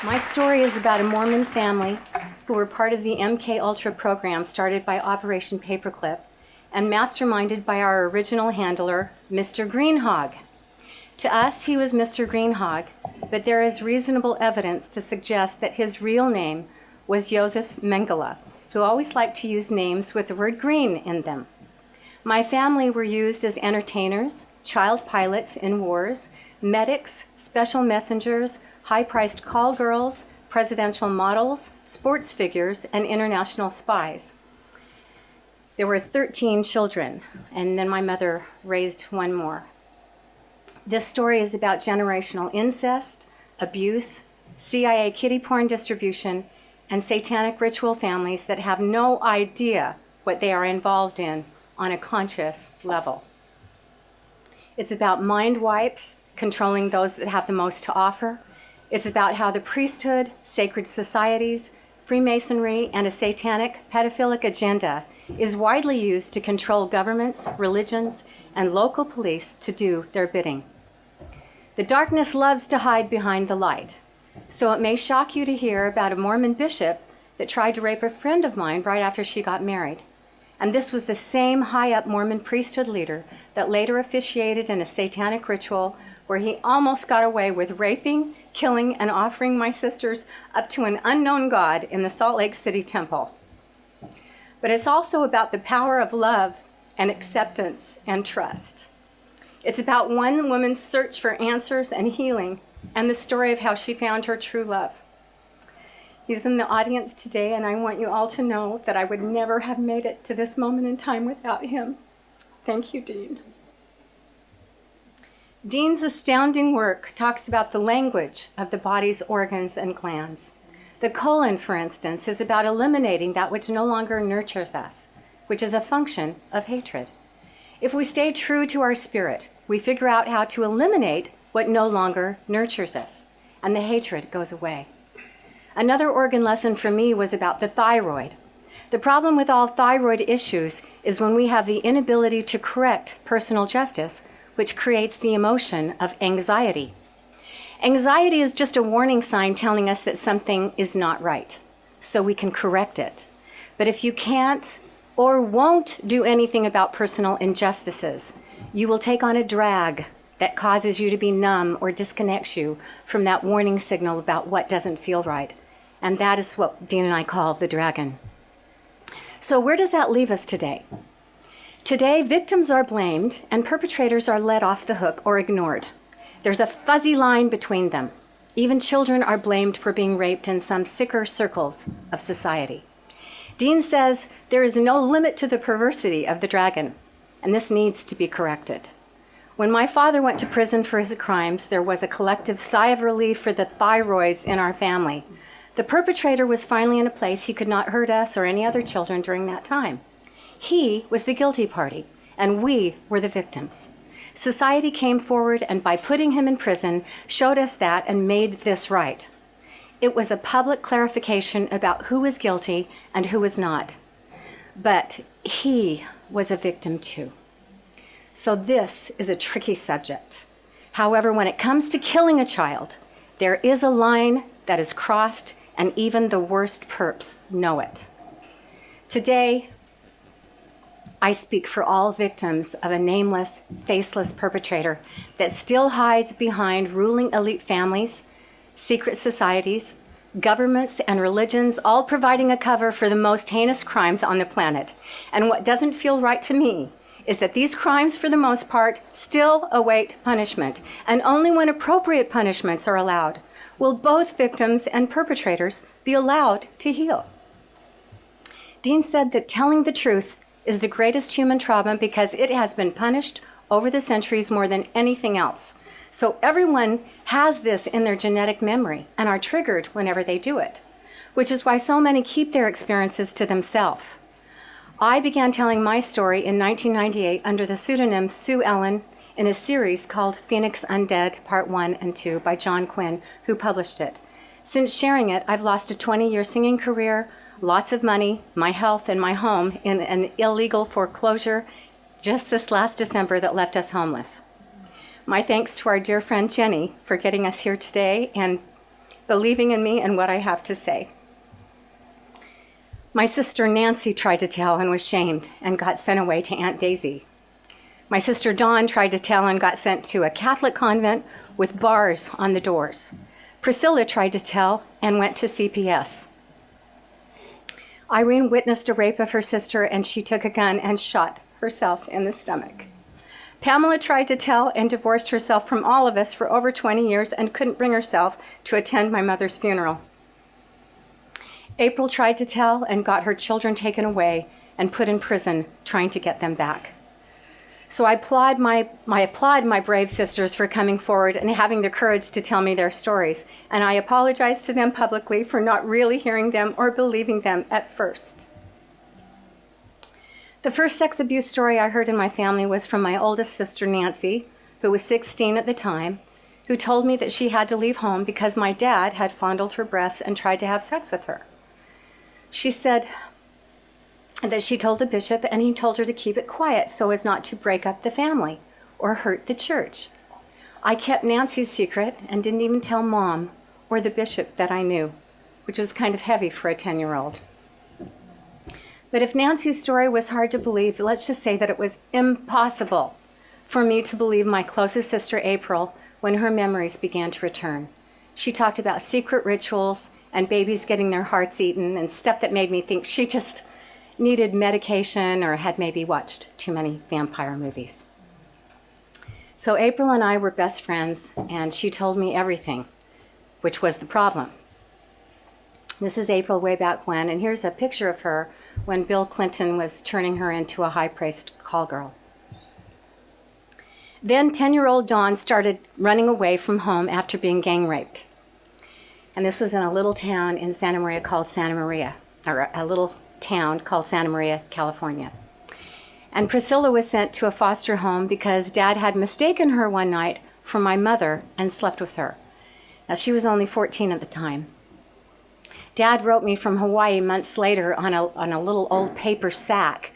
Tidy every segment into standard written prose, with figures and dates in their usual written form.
My story is about a Mormon family who were part of the MK Ultra program started by Operation Paperclip and masterminded by our original handler, Mr. Greenhog. To us, he was Mr. Greenhog, but there is reasonable evidence to suggest that his real name was Joseph Mengele, who always liked to use names with the word green in them. My family were used as entertainers, child pilots in wars, medics, special messengers, high-priced call girls, presidential models, sports figures, and international spies. There were 13 children, and then my mother raised one more. This story is about generational incest, abuse, CIA kiddie porn distribution, and satanic ritual families that have no idea what they are involved in on a conscious level. It's about mind wipes, controlling those that have the most to offer. It's about how the priesthood, sacred societies, Freemasonry, and a satanic pedophilic agenda is widely used to control governments, religions, and local police to do their bidding. The darkness loves to hide behind the light, so it may shock you to hear about a Mormon bishop that tried to rape a friend of mine right after she got married. And this was the same high-up Mormon priesthood leader that later officiated in a satanic ritual where he almost got away with raping, killing, and offering my sisters up to an unknown god in the Salt Lake City temple. But it's also about the power of love and acceptance and trust. It's about one woman's search for answers and healing and the story of how she found her true love. He's in the audience today, and I want you all to know that I would never have made it to this moment in time without him. Thank you, Dean. Dean's astounding work talks about the language of the body's organs and glands. The colon, for instance, is about eliminating that which no longer nurtures us, which is a function of hatred. If we stay true to our spirit, we figure out how to eliminate what no longer nurtures us, and the hatred goes away. Another organ lesson for me was about the thyroid. The problem with all thyroid issues is when we have the inability to correct personal justice, which creates the emotion of anxiety. Anxiety is just a warning sign telling us that something is not right, so we can correct it. But if you can't or won't do anything about personal injustices, you will take on a drag that causes you to be numb or disconnects you from that warning signal about what doesn't feel right. And that is what Dean and I call the dragon. So where does that leave us today? Today, victims are blamed and perpetrators are let off the hook or ignored. There's a fuzzy line between them. Even children are blamed for being raped in some sicker circles of society. Dean says there is no limit to the perversity of the dragon, and this needs to be corrected. When my father went to prison for his crimes, there was a collective sigh of relief for the thyroids in our family. The perpetrator was finally in a place he could not hurt us or any other children during that time. He was the guilty party, and we were the victims. Society came forward and by putting him in prison, showed us that and made this right. It was a public clarification about who was guilty and who was not. But he was a victim too. So this is a tricky subject. However, when it comes to killing a child, there is a line that is crossed, and even the worst perps know it. Today, I speak for all victims of a nameless, faceless perpetrator that still hides behind ruling elite families, secret societies, governments, and religions, all providing a cover for the most heinous crimes on the planet. And what doesn't feel right to me is that these crimes, for the most part, still await punishment, and only when appropriate punishments are allowed will both victims and perpetrators be allowed to heal. Dean said that telling the truth is the greatest human trauma because it has been punished over the centuries more than anything else. So everyone has this in their genetic memory and are triggered whenever they do it, which is why so many keep their experiences to themselves. I began telling my story in 1998 under the pseudonym Sue Ellen in a series called Phoenix Undead Part 1 and 2 by John Quinn, who published it. Since sharing it, I've lost a 20-year singing career, lots of money, my health, and my home in an illegal foreclosure just this last December that left us homeless. My thanks to our dear friend Jenny for getting us here today, and believing in me and what I have to say. My sister Nancy tried to tell and was shamed and got sent away to Aunt Daisy. My sister Dawn tried to tell and got sent to a Catholic convent with bars on the doors. Priscilla tried to tell and went to CPS. Irene witnessed a rape of her sister, and she took a gun and shot herself in the stomach. Pamela tried to tell and divorced herself from all of us for over 20 years and couldn't bring herself to attend my mother's funeral. April tried to tell and got her children taken away and put in prison, trying to get them back. So I applaud my brave sisters for coming forward and having the courage to tell me their stories, and I apologize to them publicly for not really hearing them or believing them at first. The first sex abuse story I heard in my family was from my oldest sister, Nancy, who was 16 at the time, who told me that she had to leave home because my dad had fondled her breasts and tried to have sex with her. She said that she told the bishop, and he told her to keep it quiet so as not to break up the family or hurt the church. I kept Nancy's secret and didn't even tell Mom or the bishop that I knew, which was kind of heavy for a 10-year-old. But if Nancy's story was hard to believe, let's just say that it was impossible for me to believe my closest sister, April, when her memories began to return. She talked about secret rituals and babies getting their hearts eaten and stuff that made me think she just needed medication or had maybe watched too many vampire movies. So April and I were best friends, and she told me everything, which was the problem. This is April way back when, and here's a picture of her when Bill Clinton was turning her into a high-priced call girl. Then 10-year-old Dawn started running away from home after being gang raped. And this was in a little town in Santa Maria called Santa Maria, or a little town called Santa Maria, California. And Priscilla was sent to a foster home because Dad had mistaken her one night for my mother and slept with her. Now, she was only 14 at the time. Dad wrote me from Hawaii months later on a little old paper sack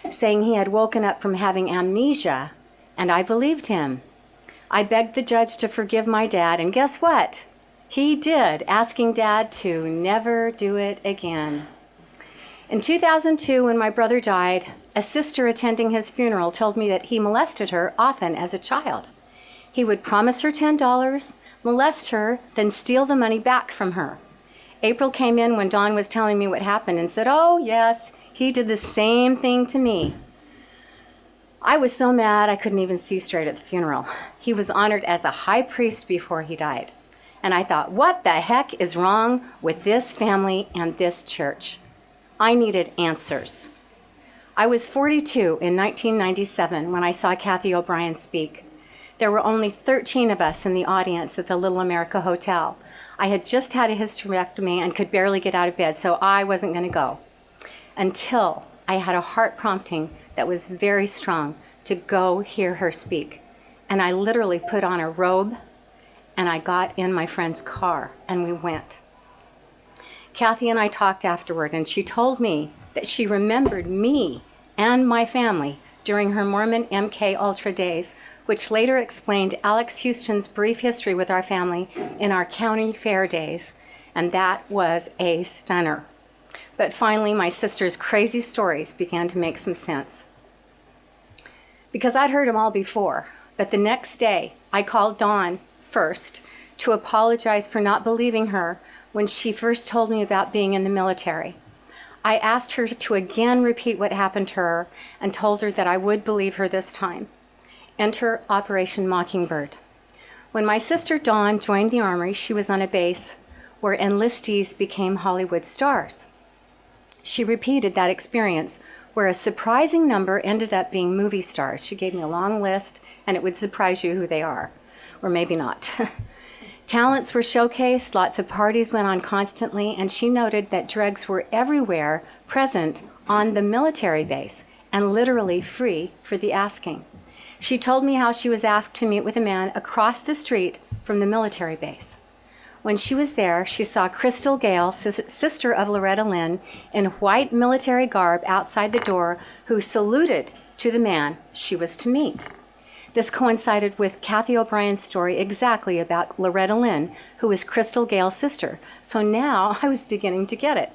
saying he had woken up from having amnesia, and I believed him. I begged the judge to forgive my dad, and guess what? He did, asking Dad to never do it again. In 2002, when my brother died, a sister attending his funeral told me that he molested her often as a child. He would promise her $10, molest her, then steal the money back from her. April came in when Dawn was telling me what happened and said, "Oh, yes, he did the same thing to me." I was so mad I couldn't even see straight at the funeral. He was honored as a high priest before he died. And I thought, what the heck is wrong with this family and this church? I needed answers. I was 42 in 1997 when I saw Kathy O'Brien speak. There were only 13 of us in the audience at the Little America Hotel. I had just had a hysterectomy and could barely get out of bed, so I wasn't going to go. Until I had a heart prompting that was very strong to go hear her speak. And I literally put on a robe and I got in my friend's car and we went. Kathy and I talked afterward, and she told me that she remembered me and my family during her Mormon MK Ultra days, which later explained Alex Houston's brief history with our family in our county fair days, and that was a stunner. But finally, my sister's crazy stories began to make some sense. Because I'd heard them all before, but the next day, I called Dawn first to apologize for not believing her when she first told me about being in the military. I asked her to again repeat what happened to her and told her that I would believe her this time. Enter Operation Mockingbird. When my sister Dawn joined the Army, she was on a base where enlistees became Hollywood stars. She repeated that experience where a surprising number ended up being movie stars. She gave me a long list, and it would surprise you who they are, or maybe not. Talents were showcased, lots of parties went on constantly, and she noted that drugs were everywhere present on the military base and literally free for the asking. She told me how she was asked to meet with a man across the street from the military base. When she was there, she saw Crystal Gale, sister of Loretta Lynn, in white military garb outside the door, who saluted to the man she was to meet. This coincided with Kathy O'Brien's story exactly about Loretta Lynn, who was Crystal Gale's sister. So now I was beginning to get it.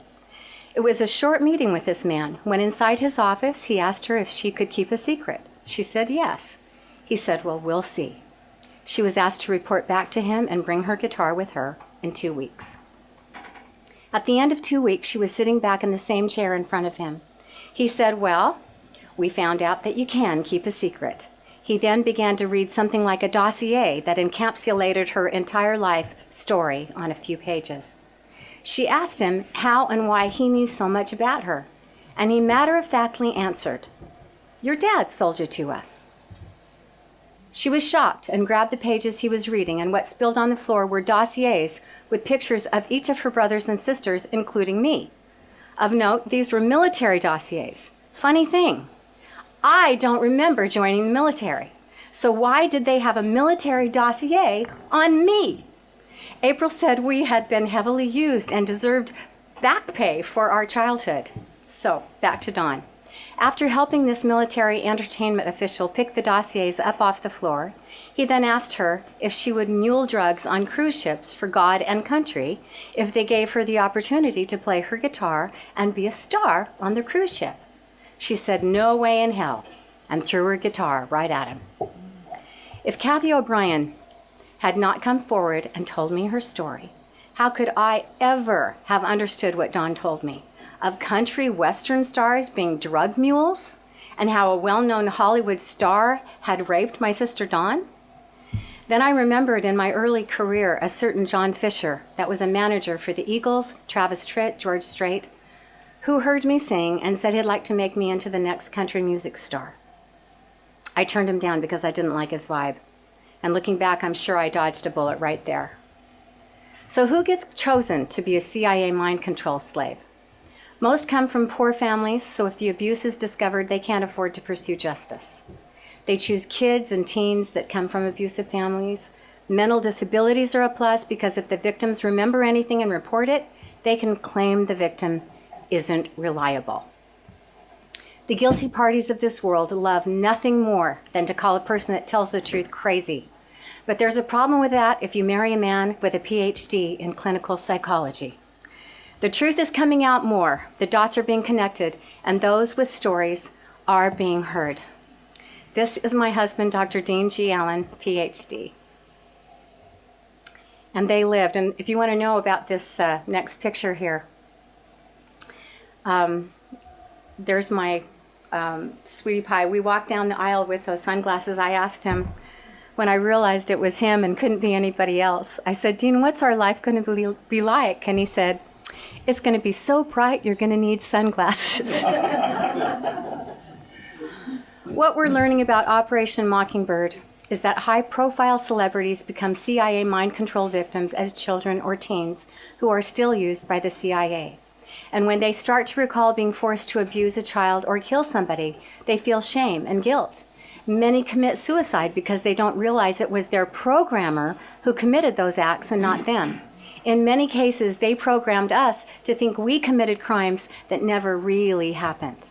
It was a short meeting with this man. When inside his office, he asked her if she could keep a secret. She said yes. He said, well, we'll see. She was asked to report back to him and bring her guitar with her in 2 weeks. At the end of 2 weeks, she was sitting back in the same chair in front of him. He said, well, we found out that you can keep a secret. He then began to read something like a dossier that encapsulated her entire life story on a few pages. She asked him how and why he knew so much about her, and he matter-of-factly answered, your dad sold you to us. She was shocked and grabbed the pages he was reading, and what spilled on the floor were dossiers with pictures of each of her brothers and sisters, including me. Of note, these were military dossiers. Funny thing, I don't remember joining the military. So why did they have a military dossier on me? April said we had been heavily used and deserved back pay for our childhood. So back to Dawn. After helping this military entertainment official pick the dossiers up off the floor, he then asked her if she would mule drugs on cruise ships for God and country if they gave her the opportunity to play her guitar and be a star on the cruise ship. She said no way in hell and threw her guitar right at him. If Kathy O'Brien had not come forward and told me her story, how could I ever have understood what Dawn told me of country western stars being drug mules and how a well-known Hollywood star had raped my sister Dawn? Then I remembered in my early career a certain John Fisher that was a manager for the Eagles, Travis Tritt, George Strait, who heard me sing and said he'd like to make me into the next country music star. I turned him down because I didn't like his vibe. And looking back, I'm sure I dodged a bullet right there. So who gets chosen to be a CIA mind control slave? Most come from poor families, so if the abuse is discovered, they can't afford to pursue justice. They choose kids and teens that come from abusive families. Mental disabilities are a plus because if the victims remember anything and report it, they can claim the victim isn't reliable. The guilty parties of this world love nothing more than to call a person that tells the truth crazy. But there's a problem with that if you marry a man with a PhD in clinical psychology. The truth is coming out more, the dots are being connected, and those with stories are being heard. This is my husband, Dr. Dean G. Allen, PhD. And they lived, and if you want to know about this next picture here, there's my sweetie pie. We walked down the aisle with those sunglasses. I asked him, when I realized it was him and couldn't be anybody else, I said, Dean, what's our life going to be like? And he said, it's going to be so bright, you're going to need sunglasses. What we're learning about Operation Mockingbird is that high-profile celebrities become CIA mind control victims as children or teens who are still used by the CIA. And when they start to recall being forced to abuse a child or kill somebody, they feel shame and guilt. Many commit suicide because they don't realize it was their programmer who committed those acts and not them. In many cases, they programmed us to think we committed crimes that never really happened.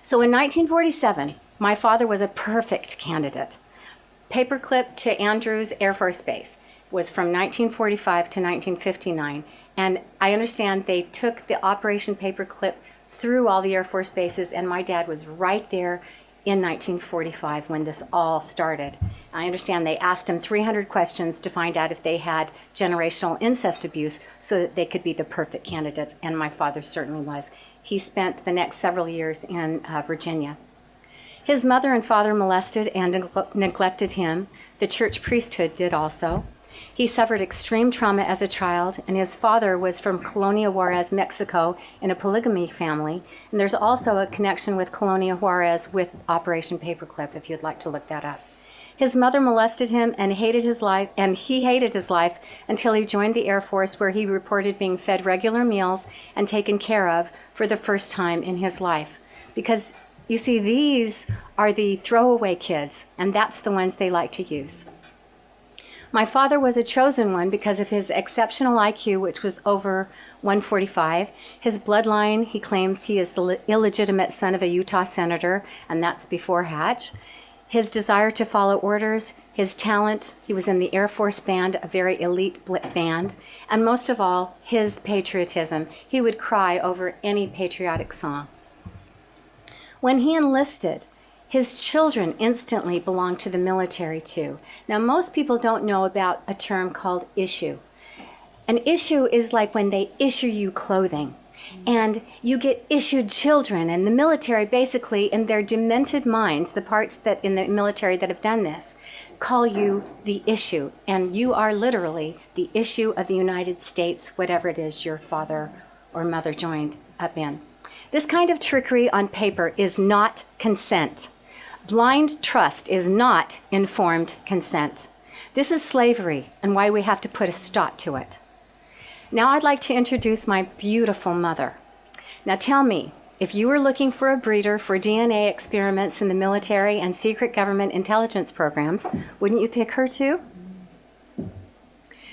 So in 1947, my father was a perfect candidate. Paperclip to Andrews Air Force Base was from 1945 to 1959. And I understand they took the Operation Paperclip through all the Air Force bases, and my dad was right there in 1945 when this all started. I understand they asked him 300 questions to find out if they had generational incest abuse so that they could be the perfect candidates, and my father certainly was. He spent the next several years in Virginia. His mother and father molested and neglected him. The church priesthood did also. He suffered extreme trauma as a child, and his father was from Colonia Juarez, Mexico, in a polygamy family. And there's also a connection with Colonia Juarez with Operation Paperclip, if you'd like to look that up. His mother molested him and hated his life, and he hated his life until he joined the Air Force, where he reported being fed regular meals and taken care of for the first time in his life. Because, you see, these are the throwaway kids, and that's the ones they like to use. My father was a chosen one because of his exceptional IQ, which was over 145. His bloodline, he claims he is the illegitimate son of a Utah senator, and that's before Hatch. his desire to follow orders, his talent. He was in the Air Force Band, a very elite band, and most of all, his patriotism. He would cry over any patriotic song. When he enlisted, his children instantly belonged to the military too. Now, most people don't know about a term called issue. An issue is like when they issue you clothing. And you get issued children, and the military basically, in their demented minds, the parts that in the military that have done this, call you the issue. And you are literally the issue of the United States, whatever it is your father or mother joined up in. This kind of trickery on paper is not consent. Blind trust is not informed consent. This is slavery, and why we have to put a stop to it. Now I'd like to introduce my beautiful mother. Now tell me, if you were looking for a breeder for DNA experiments in the military and secret government intelligence programs, wouldn't you pick her too?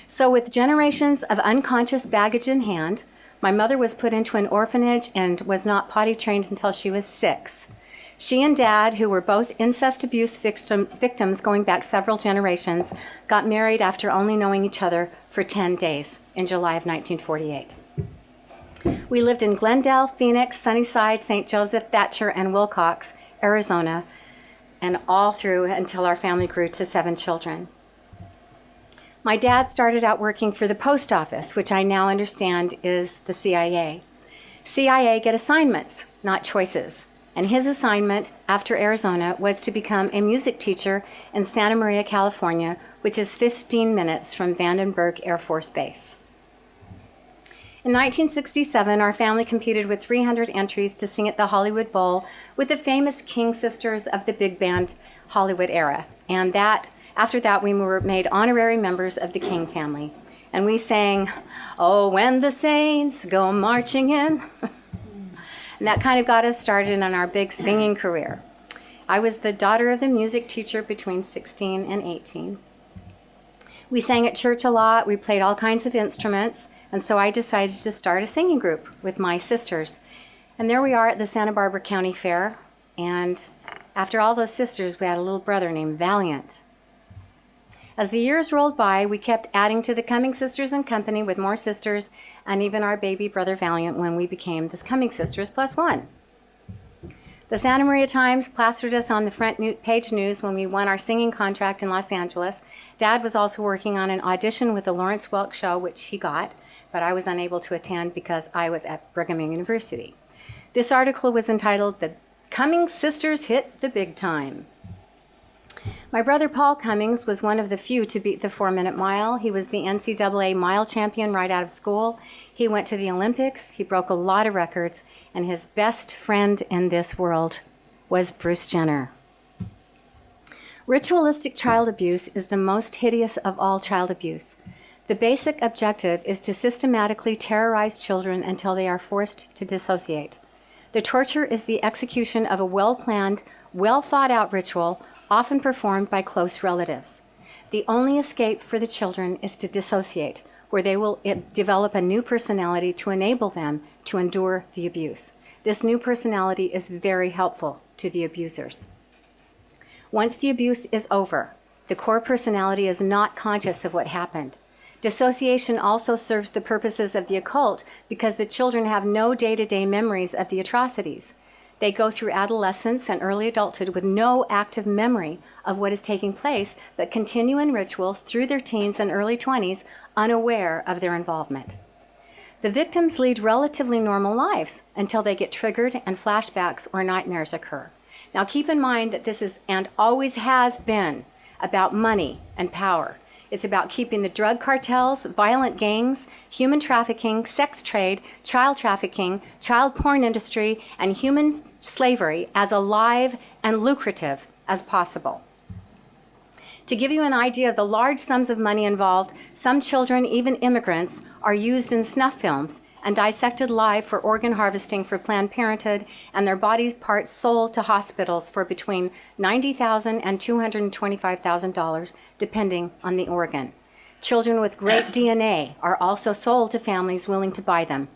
So with generations of unconscious baggage in hand, my mother was put into an orphanage and was not potty trained until she was 6. She and Dad, who were both incest abuse victims going back several generations, got married after only knowing each other for 10 days in July of 1948. We lived in Glendale, Phoenix, Sunnyside, St. Joseph, Thatcher, and Wilcox, Arizona, and all through until our family grew to 7 children. My dad started out working for the post office, which I now understand is the CIA. CIA get assignments, not choices. And his assignment after Arizona was to become a music teacher in Santa Maria, California, which is 15 minutes from Vandenberg Air Force Base. In 1967, our family competed with 300 entries to sing at the Hollywood Bowl with the famous King sisters of the big band Hollywood era. And after that, we were made honorary members of the King family. And we sang, "Oh, when the saints go marching in." And that kind of got us started on our big singing career. I was the daughter of the music teacher between 16 and 18. We sang at church a lot. We played all kinds of instruments. And so I decided to start a singing group with my sisters. And there we are at the Santa Barbara County Fair. And after all those sisters, we had a little brother named Valiant. As the years rolled by, we kept adding to the Cumming Sisters and Company with more sisters, and even our baby brother Valiant when we became the Cumming Sisters plus 1. The Santa Maria Times plastered us on the front page news when we won our singing contract in Los Angeles. Dad was also working on an audition with the Lawrence Welk Show, which he got, but I was unable to attend because I was at Brigham Young University. This article was entitled, "The Cumming Sisters Hit the Big Time." My brother Paul Cummings was one of the few to beat the 4-minute mile. He was the NCAA mile champion right out of school. He went to the Olympics. He broke a lot of records. And his best friend in this world was Bruce Jenner. Ritualistic child abuse is the most hideous of all child abuse. The basic objective is to systematically terrorize children until they are forced to dissociate. The torture is the execution of a well-planned, well-thought-out ritual often performed by close relatives. The only escape for the children is to dissociate, where they will develop a new personality to enable them to endure the abuse. This new personality is very helpful to the abusers. Once the abuse is over, the core personality is not conscious of what happened. Dissociation also serves the purposes of the occult because the children have no day-to-day memories of the atrocities. They go through adolescence and early adulthood with no active memory of what is taking place, but continue in rituals through their teens and early 20s, unaware of their involvement. The victims lead relatively normal lives until they get triggered and flashbacks or nightmares occur. Now keep in mind that this is, and always has been, about money and power. It's about keeping the drug cartels, violent gangs, human trafficking, sex trade, child trafficking, child porn industry, and human slavery as alive and lucrative as possible. To give you an idea of the large sums of money involved, some children, even immigrants, are used in snuff films and dissected live for organ harvesting for Planned Parenthood, and their body parts sold to hospitals for between $90,000 and $225,000, depending on the organ. Children with great DNA are also sold to families willing to buy them.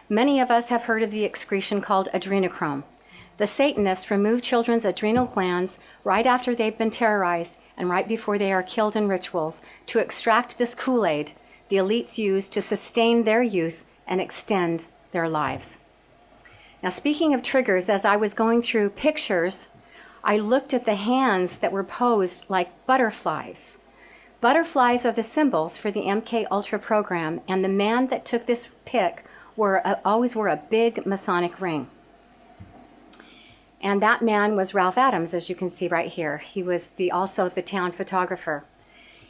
Many of us have heard of the excretion called adrenochrome. The Satanists remove children's adrenal glands right after they've been terrorized and right before they are killed in rituals to extract this Kool-Aid the elites use to sustain their youth and extend their lives. Now, speaking of triggers, as I was going through pictures, I looked at the hands that were posed like butterflies. Butterflies are the symbols for the MK Ultra program, and the man that took this pic always wore a big Masonic ring. And that man was Ralph Adams, as you can see right here. He was also the town photographer.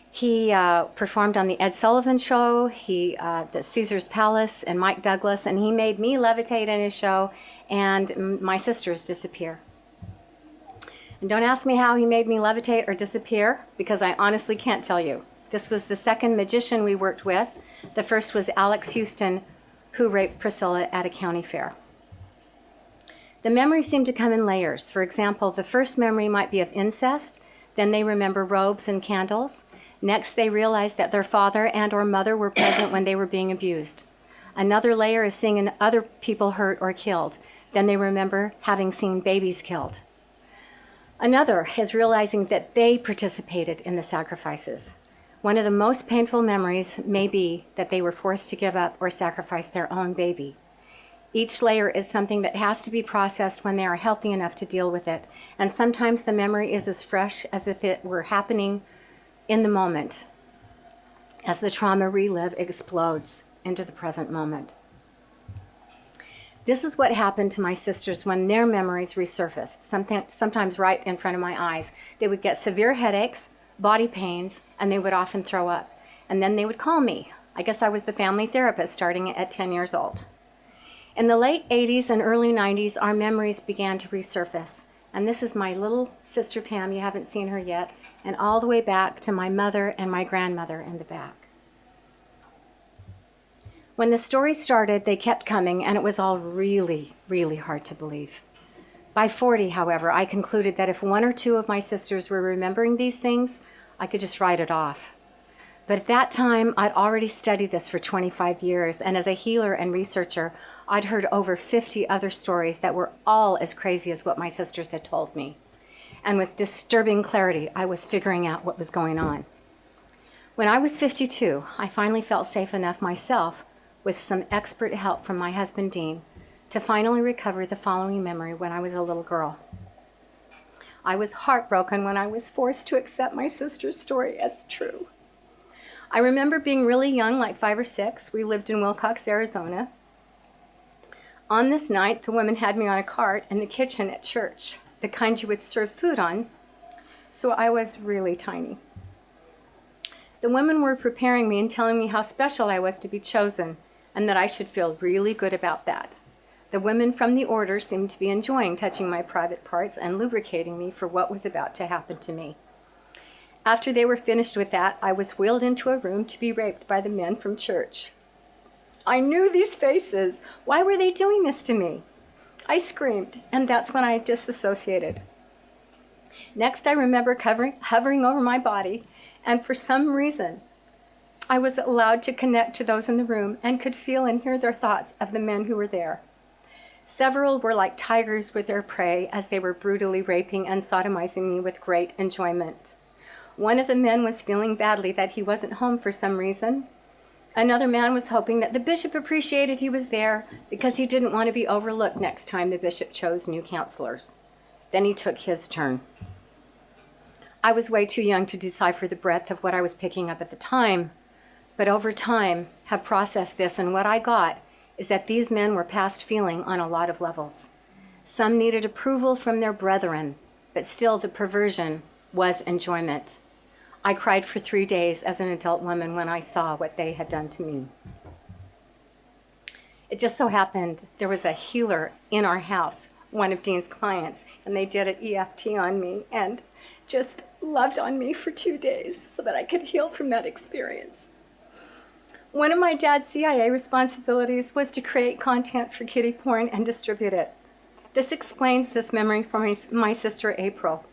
He performed on the Ed Sullivan Show, the Caesar's Palace, and Mike Douglas, and he made me levitate in his show and my sisters disappear. And don't ask me how he made me levitate or disappear, because I honestly can't tell you. This was the second magician we worked with. The first was Alex Houston, who raped Priscilla at a county fair. The memories seem to come in layers. For example, the first memory might be of incest, then they remember robes and candles. Next, they realize that their father and or mother were present when they were being abused. Another layer is seeing other people hurt or killed. Then they remember having seen babies killed. Another is realizing that they participated in the sacrifices. One of the most painful memories may be that they were forced to give up or sacrifice their own baby. Each layer is something that has to be processed when they are healthy enough to deal with it. And sometimes the memory is as fresh as if it were happening in the moment, as the trauma relive explodes into the present moment. This is what happened to my sisters when their memories resurfaced, sometimes right in front of my eyes. They would get severe headaches, body pains, and they would often throw up. And then they would call me. I guess I was the family therapist starting at 10 years old. In the late 80s and early 90s, our memories began to resurface. And this is my little sister Pam, you haven't seen her yet, and all the way back to my mother and my grandmother in the back. When the story started, they kept coming, and it was all really, really hard to believe. By 40, however, I concluded that if one or two of my sisters were remembering these things, I could just write it off. But at that time, I'd already studied this for 25 years, and as a healer and researcher, I'd heard over 50 other stories that were all as crazy as what my sisters had told me. And with disturbing clarity, I was figuring out what was going on. When I was 52, I finally felt safe enough myself, with some expert help from my husband Dean, to finally recover the following memory when I was a little girl. I was heartbroken when I was forced to accept my sister's story as true. I remember being really young, like 5 or 6. We lived in Wilcox, Arizona. On this night, the women had me on a cart in the kitchen at church, the kind you would serve food on, so I was really tiny. The women were preparing me and telling me how special I was to be chosen, and that I should feel really good about that. The women from the order seemed to be enjoying touching my private parts and lubricating me for what was about to happen to me. After they were finished with that, I was wheeled into a room to be raped by the men from church. I knew these faces. Why were they doing this to me? I screamed, and that's when I disassociated. Next, I remember hovering over my body, and for some reason, I was allowed to connect to those in the room and could feel and hear their thoughts of the men who were there. Several were like tigers with their prey as they were brutally raping and sodomizing me with great enjoyment. One of the men was feeling badly that he wasn't home for some reason. Another man was hoping that the bishop appreciated he was there because he didn't want to be overlooked next time the bishop chose new counselors. Then he took his turn. I was way too young to decipher the breadth of what I was picking up at the time, but over time have processed this, and what I got is that these men were past feeling on a lot of levels. Some needed approval from their brethren, but still the perversion was enjoyment. I cried for 3 days as an adult woman when I saw what they had done to me. It just so happened there was a healer in our house, one of Dean's clients, and they did an EFT on me and just loved on me for 2 days so that I could heal from that experience. One of my dad's CIA responsibilities was to create content for kiddie porn and distribute it. This explains this memory from my sister April.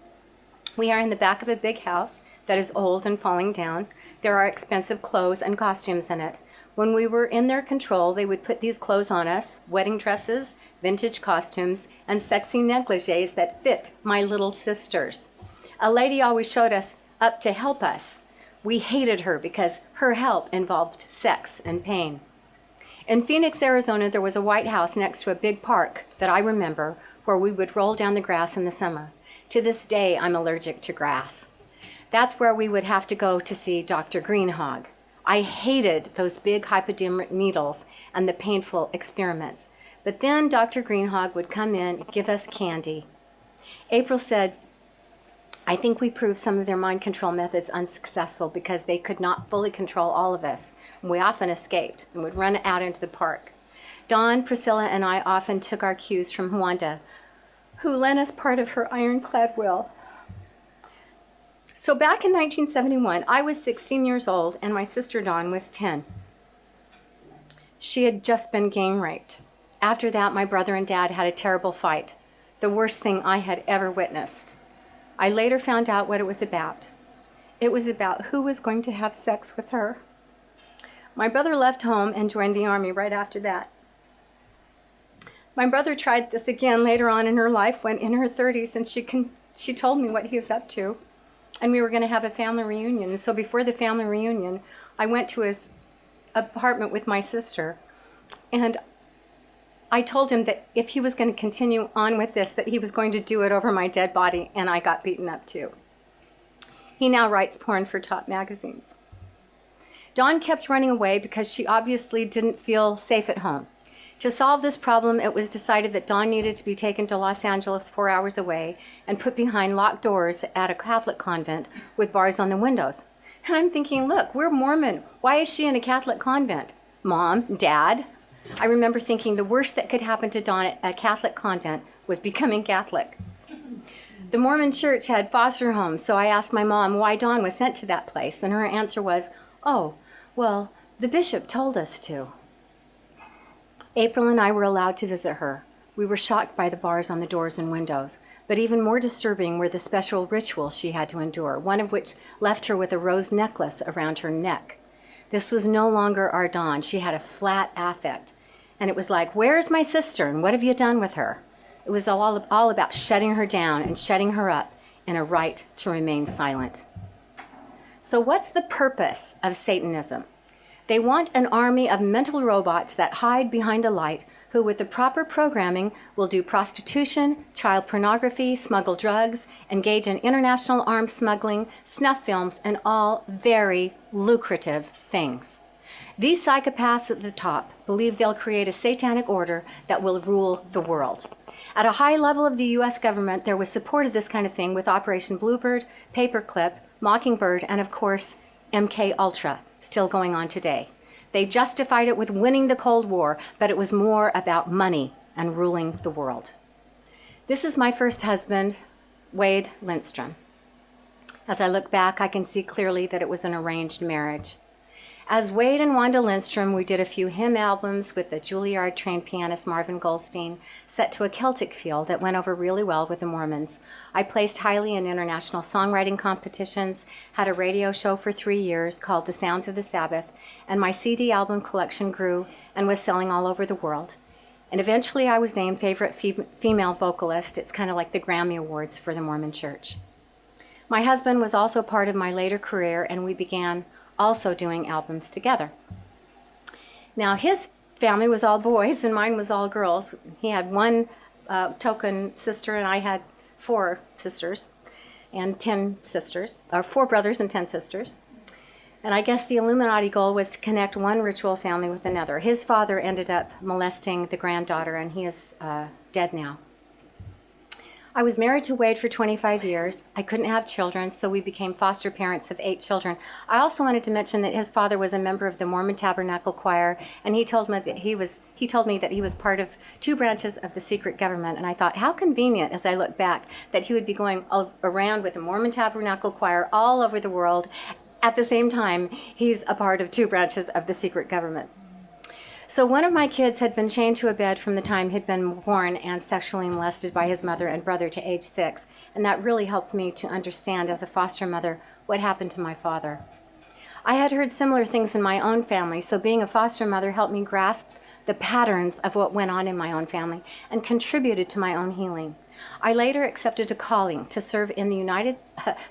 We are in the back of a big house that is old and falling down. There are expensive clothes and costumes in it. When we were in their control, they would put these clothes on us, wedding dresses, vintage costumes, and sexy negligees that fit my little sisters. A lady always showed us up to help us. We hated her because her help involved sex and pain. In Phoenix, Arizona, there was a white house next to a big park that I remember where we would roll down the grass in the summer. To this day, I'm allergic to grass. That's where we would have to go to see Dr. Greenhog. I hated those big hypodermic needles and the painful experiments. But then Dr. Greenhog would come in and give us candy. April said, I think we proved some of their mind control methods unsuccessful because they could not fully control all of us. We often escaped and would run out into the park. Dawn, Priscilla, and I often took our cues from Wanda, who lent us part of her ironclad will. So back in 1971, I was 16 years old and my sister Dawn was 10. She had just been gang raped. After that, my brother and dad had a terrible fight, the worst thing I had ever witnessed. I later found out what it was about. It was about who was going to have sex with her. My brother left home and joined the Army right after that. My brother tried this again later on in her life when in her 30s, and she told me what he was up to. And we were going to have a family reunion. And so before the family reunion, I went to his apartment with my sister. And I told him that if he was going to continue on with this, that he was going to do it over my dead body, and I got beaten up too. He now writes porn for top magazines. Dawn kept running away because she obviously didn't feel safe at home. To solve this problem, it was decided that Dawn needed to be taken to Los Angeles 4 hours away and put behind locked doors at a Catholic convent with bars on the windows. And I'm thinking, look, we're Mormon. Why is she in a Catholic convent? Mom, Dad? I remember thinking the worst that could happen to Dawn at a Catholic convent was becoming Catholic. The Mormon church had foster homes, so I asked my mom why Dawn was sent to that place, and her answer was, oh, well, the bishop told us to. April and I were allowed to visit her. We were shocked by the bars on the doors and windows, but even more disturbing were the special rituals she had to endure, one of which left her with a rose necklace around her neck. This was no longer our Dawn. She had a flat affect. And it was like, where's my sister and what have you done with her? It was all about shutting her down and shutting her up in a right to remain silent. So what's the purpose of Satanism? They want an army of mental robots that hide behind a light who, with the proper programming, will do prostitution, child pornography, smuggle drugs, engage in international arms smuggling, snuff films, and all very lucrative things. These psychopaths at the top believe they'll create a satanic order that will rule the world. At a high level of the U.S. government, there was support of this kind of thing with Operation Bluebird, Paperclip, Mockingbird, and of course, MK Ultra, still going on today. They justified it with winning the Cold War, but it was more about money and ruling the world. This is my first husband, Wade Lindstrom. As I look back, I can see clearly that it was an arranged marriage. As Wade and Wanda Lindstrom, we did a few hymn albums with the Juilliard-trained pianist Marvin Goldstein, set to a Celtic feel that went over really well with the Mormons. I placed highly in international songwriting competitions, had a radio show for 3 years called The Sounds of the Sabbath, and my CD album collection grew and was selling all over the world. And eventually I was named favorite female vocalist. It's kind of like the Grammy Awards for the Mormon Church. My husband was also part of my later career, and we began also doing albums together. Now, his family was all boys and mine was all girls. He had one token sister, and I had 4 sisters and 10 sisters, or 4 brothers and 10 sisters. And I guess the Illuminati goal was to connect one ritual family with another. His father ended up molesting the granddaughter, and he is dead now. I was married to Wade for 25 years. I couldn't have children, so we became foster parents of 8 children. I also wanted to mention that his father was a member of the Mormon Tabernacle Choir, and he told me that he was part of 2 branches of the secret government. And I thought, how convenient, as I look back, that he would be going around with the Mormon Tabernacle Choir all over the world. At the same time, he's a part of 2 branches of the secret government. So one of my kids had been chained to a bed from the time he'd been born and sexually molested by his mother and brother to age 6. And that really helped me to understand as a foster mother what happened to my father. I had heard similar things in my own family, so being a foster mother helped me grasp the patterns of what went on in my own family and contributed to my own healing. I later accepted a calling to serve in the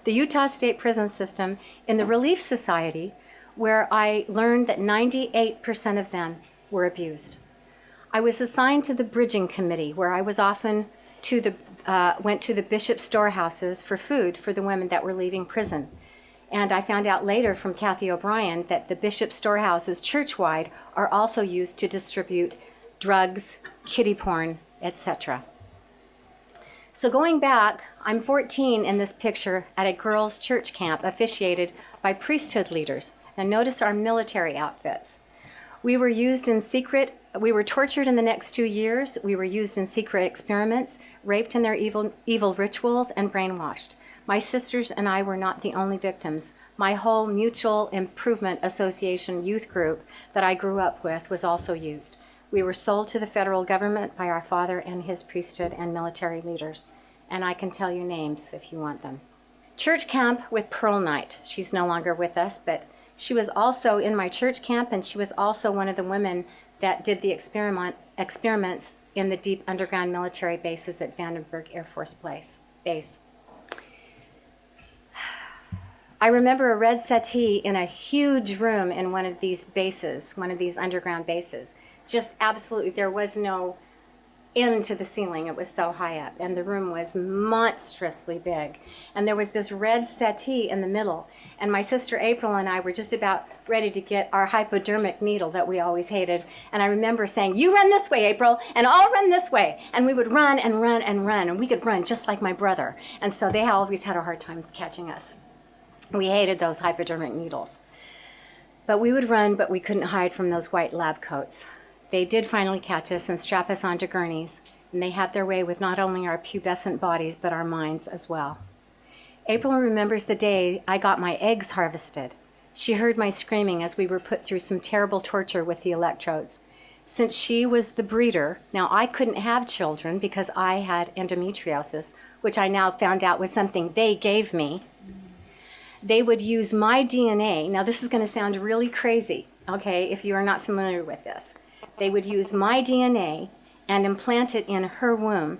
Utah State Prison System in the Relief Society, where I learned that 98% of them were abused. I was assigned to the bridging committee, where I was often went to the bishop storehouses for food for the women that were leaving prison. And I found out later from Kathy O'Brien that the bishop storehouses churchwide are also used to distribute drugs, kiddie porn, etc. So going back, I'm 14 in this picture at a girls' church camp officiated by priesthood leaders. And notice our military outfits. We were tortured in the next 2 years. We were used in secret experiments, raped in their evil rituals, and brainwashed. My sisters and I were not the only victims. My whole Mutual Improvement Association youth group that I grew up with was also used. We were sold to the federal government by our father and his priesthood and military leaders. And I can tell you names if you want them. Church camp with Pearl Knight. She's no longer with us, but she was also in my church camp, and she was also one of the women that did the experiments in the deep underground military bases at Vandenberg Air Force Base. I remember a red settee in a huge room in one of these bases, one of these underground bases. Just absolutely, there was no end to the ceiling. It was so high up, and the room was monstrously big. And there was this red settee in the middle, and my sister April and I were just about ready to get our hypodermic needle that we always hated. And I remember saying, "You run this way, April, and I'll run this way." And we would run and run and run, and we could run just like my brother. And so they always had a hard time catching us. We hated those hypodermic needles. But we would run, but we couldn't hide from those white lab coats. They did finally catch us and strap us onto gurneys, and they had their way with not only our pubescent bodies, but our minds as well. April remembers the day I got my eggs harvested. She heard my screaming as we were put through some terrible torture with the electrodes. Since she was the breeder, now I couldn't have children because I had endometriosis, which I now found out was something they gave me. They would use my DNA. Now this is going to sound really crazy, okay, if you are not familiar with this. They would use my DNA and implant it in her womb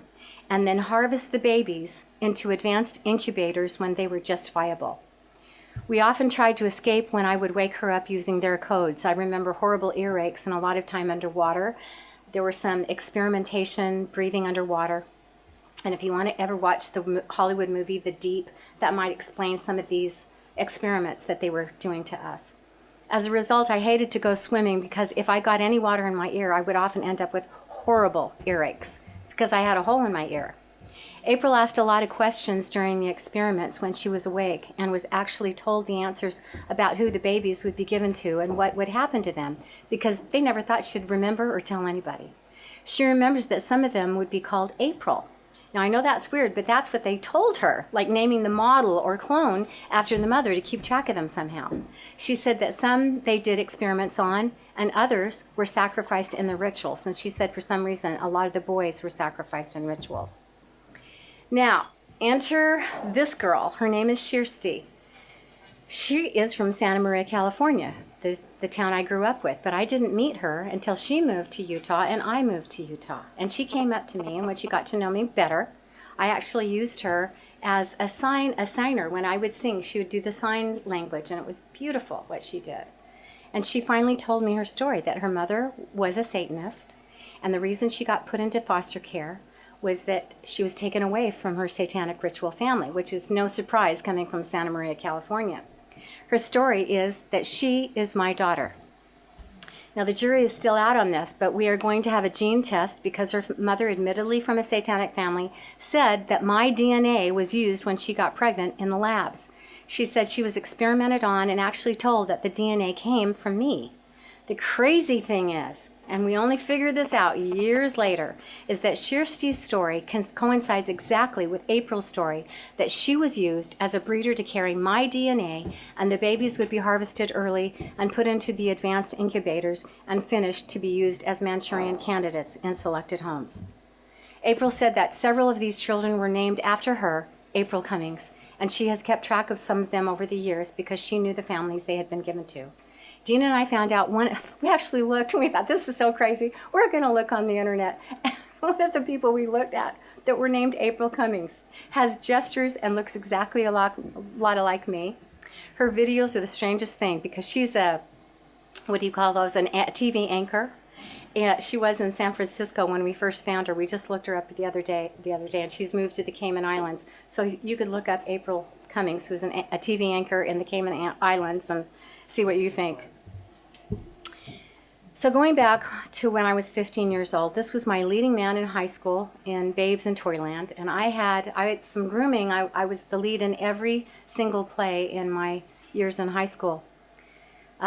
and then harvest the babies into advanced incubators when they were just viable. We often tried to escape when I would wake her up using their codes. I remember horrible earaches and a lot of time underwater. There were some experimentation, breathing underwater. And if you want to ever watch the Hollywood movie, The Deep, that might explain some of these experiments that they were doing to us. As a result, I hated to go swimming because if I got any water in my ear, I would often end up with horrible earaches. It's because I had a hole in my ear. April asked a lot of questions during the experiments when she was awake and was actually told the answers about who the babies would be given to and what would happen to them because they never thought she'd remember or tell anybody. She remembers that some of them would be called April. Now, I know that's weird, but that's what they told her, like naming the model or clone after the mother to keep track of them somehow. She said that some they did experiments on, and others were sacrificed in the rituals. And she said for some reason, a lot of the boys were sacrificed in rituals. Now, enter this girl. Her name is Kristy. She is from Santa Maria, California, the town I grew up with, but I didn't meet her until she moved to Utah and I moved to Utah. And she came up to me, and when she got to know me better, I actually used her as a signer. When I would sing, she would do the sign language, and it was beautiful what she did. And she finally told me her story, that her mother was a Satanist, and the reason she got put into foster care was that she was taken away from her satanic ritual family, which is no surprise coming from Santa Maria, California. Her story is that she is my daughter. Now, the jury is still out on this, but we are going to have a gene test because her mother, admittedly from a satanic family, said that my DNA was used when she got pregnant in the labs. She said she was experimented on and actually told that the DNA came from me. The crazy thing is, and we only figured this out years later, is that Kristy's story coincides exactly with April's story, that she was used as a breeder to carry my DNA, and the babies would be harvested early and put into the advanced incubators and finished to be used as Manchurian candidates in selected homes. April said that several of these children were named after her, April Cummings, and she has kept track of some of them over the years because she knew the families they had been given to. Dean and I found out we actually looked and we thought, this is so crazy. We're going to look on the internet. And one of the people we looked at that were named April Cummings has gestures and looks exactly a lot like me. Her videos are the strangest thing because she's a, what do you call those, a TV anchor. And she was in San Francisco when we first found her. We just looked her up the other day, and she's moved to the Cayman Islands. So you could look up April Cummings, who's a TV anchor in the Cayman Islands, and see what you think. So going back to when I was 15 years old, this was my leading man in high school in Babes in Toyland, and I had some grooming. I was the lead in every single play in my years in high school.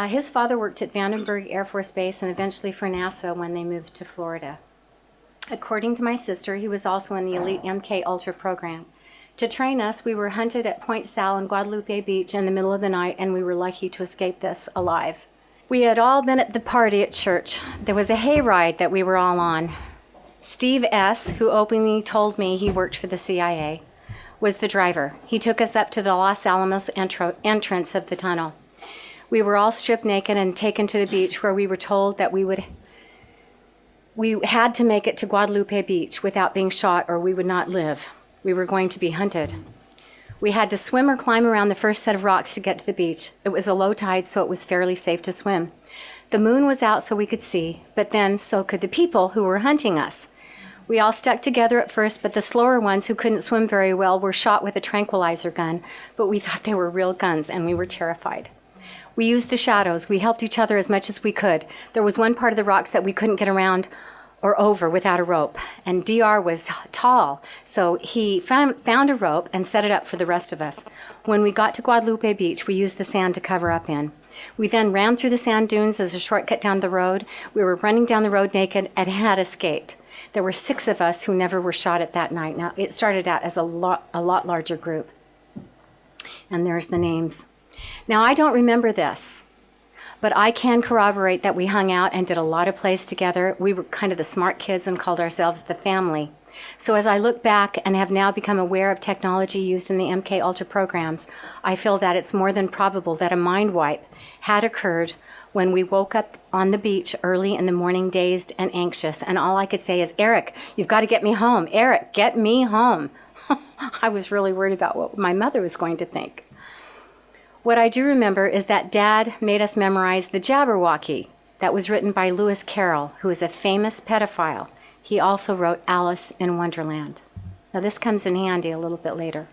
His father worked at Vandenberg Air Force Base and eventually for NASA when they moved to Florida. According to my sister, he was also in the elite MK Ultra program. To train us, we were hunted at Point Sal and Guadalupe Beach in the middle of the night, and we were lucky to escape this alive. We had all been at the party at church. There was a hayride that we were all on. Steve S., who openly told me he worked for the CIA, was the driver. He took us up to the Los Alamos entrance of the tunnel. We were all stripped naked and taken to the beach where we were told that we had to make it to Guadalupe Beach without being shot or we would not live. We were going to be hunted. We had to swim or climb around the first set of rocks to get to the beach. It was a low tide, so it was fairly safe to swim. The moon was out so we could see, but then so could the people who were hunting us. We all stuck together at first, but the slower ones who couldn't swim very well were shot with a tranquilizer gun, but we thought they were real guns and we were terrified. We used the shadows. We helped each other as much as we could. There was one part of the rocks that we couldn't get around or over without a rope, and DR was tall, so he found a rope and set it up for the rest of us. When we got to Guadalupe Beach, we used the sand to cover up in. We then ran through the sand dunes as a shortcut down the road. We were running down the road naked and had escaped. There were 6 of us who never were shot at that night. Now, it started out as a lot larger group. And there's the names. Now, I don't remember this, but I can corroborate that we hung out and did a lot of plays together. We were kind of the smart kids and called ourselves the family. So as I look back and have now become aware of technology used in the MK Ultra programs, I feel that it's more than probable that a mind wipe had occurred when we woke up on the beach early in the morning, dazed and anxious. And all I could say is, Eric, you've got to get me home. Eric, get me home. I was really worried about what my mother was going to think. What I do remember is that Dad made us memorize the Jabberwocky that was written by Lewis Carroll, who is a famous pedophile. He also wrote Alice in Wonderland. Now this comes in handy a little bit later.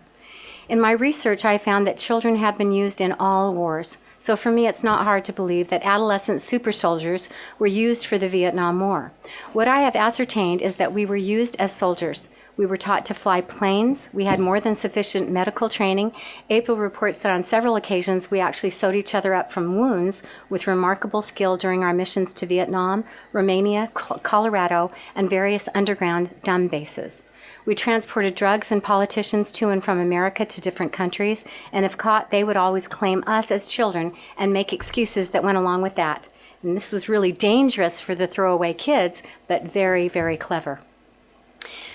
In my research, I found that children have been used in all wars. So for me, it's not hard to believe that adolescent super soldiers were used for the Vietnam War. What I have ascertained is that we were used as soldiers. We were taught to fly planes. We had more than sufficient medical training. April reports that on several occasions we actually sewed each other up from wounds with remarkable skill during our missions to Vietnam, Romania, Colorado, and various underground dumb bases. We transported drugs and politicians to and from America to different countries, and if caught, they would always claim us as children and make excuses that went along with that. And this was really dangerous for the throwaway kids, but very, very clever.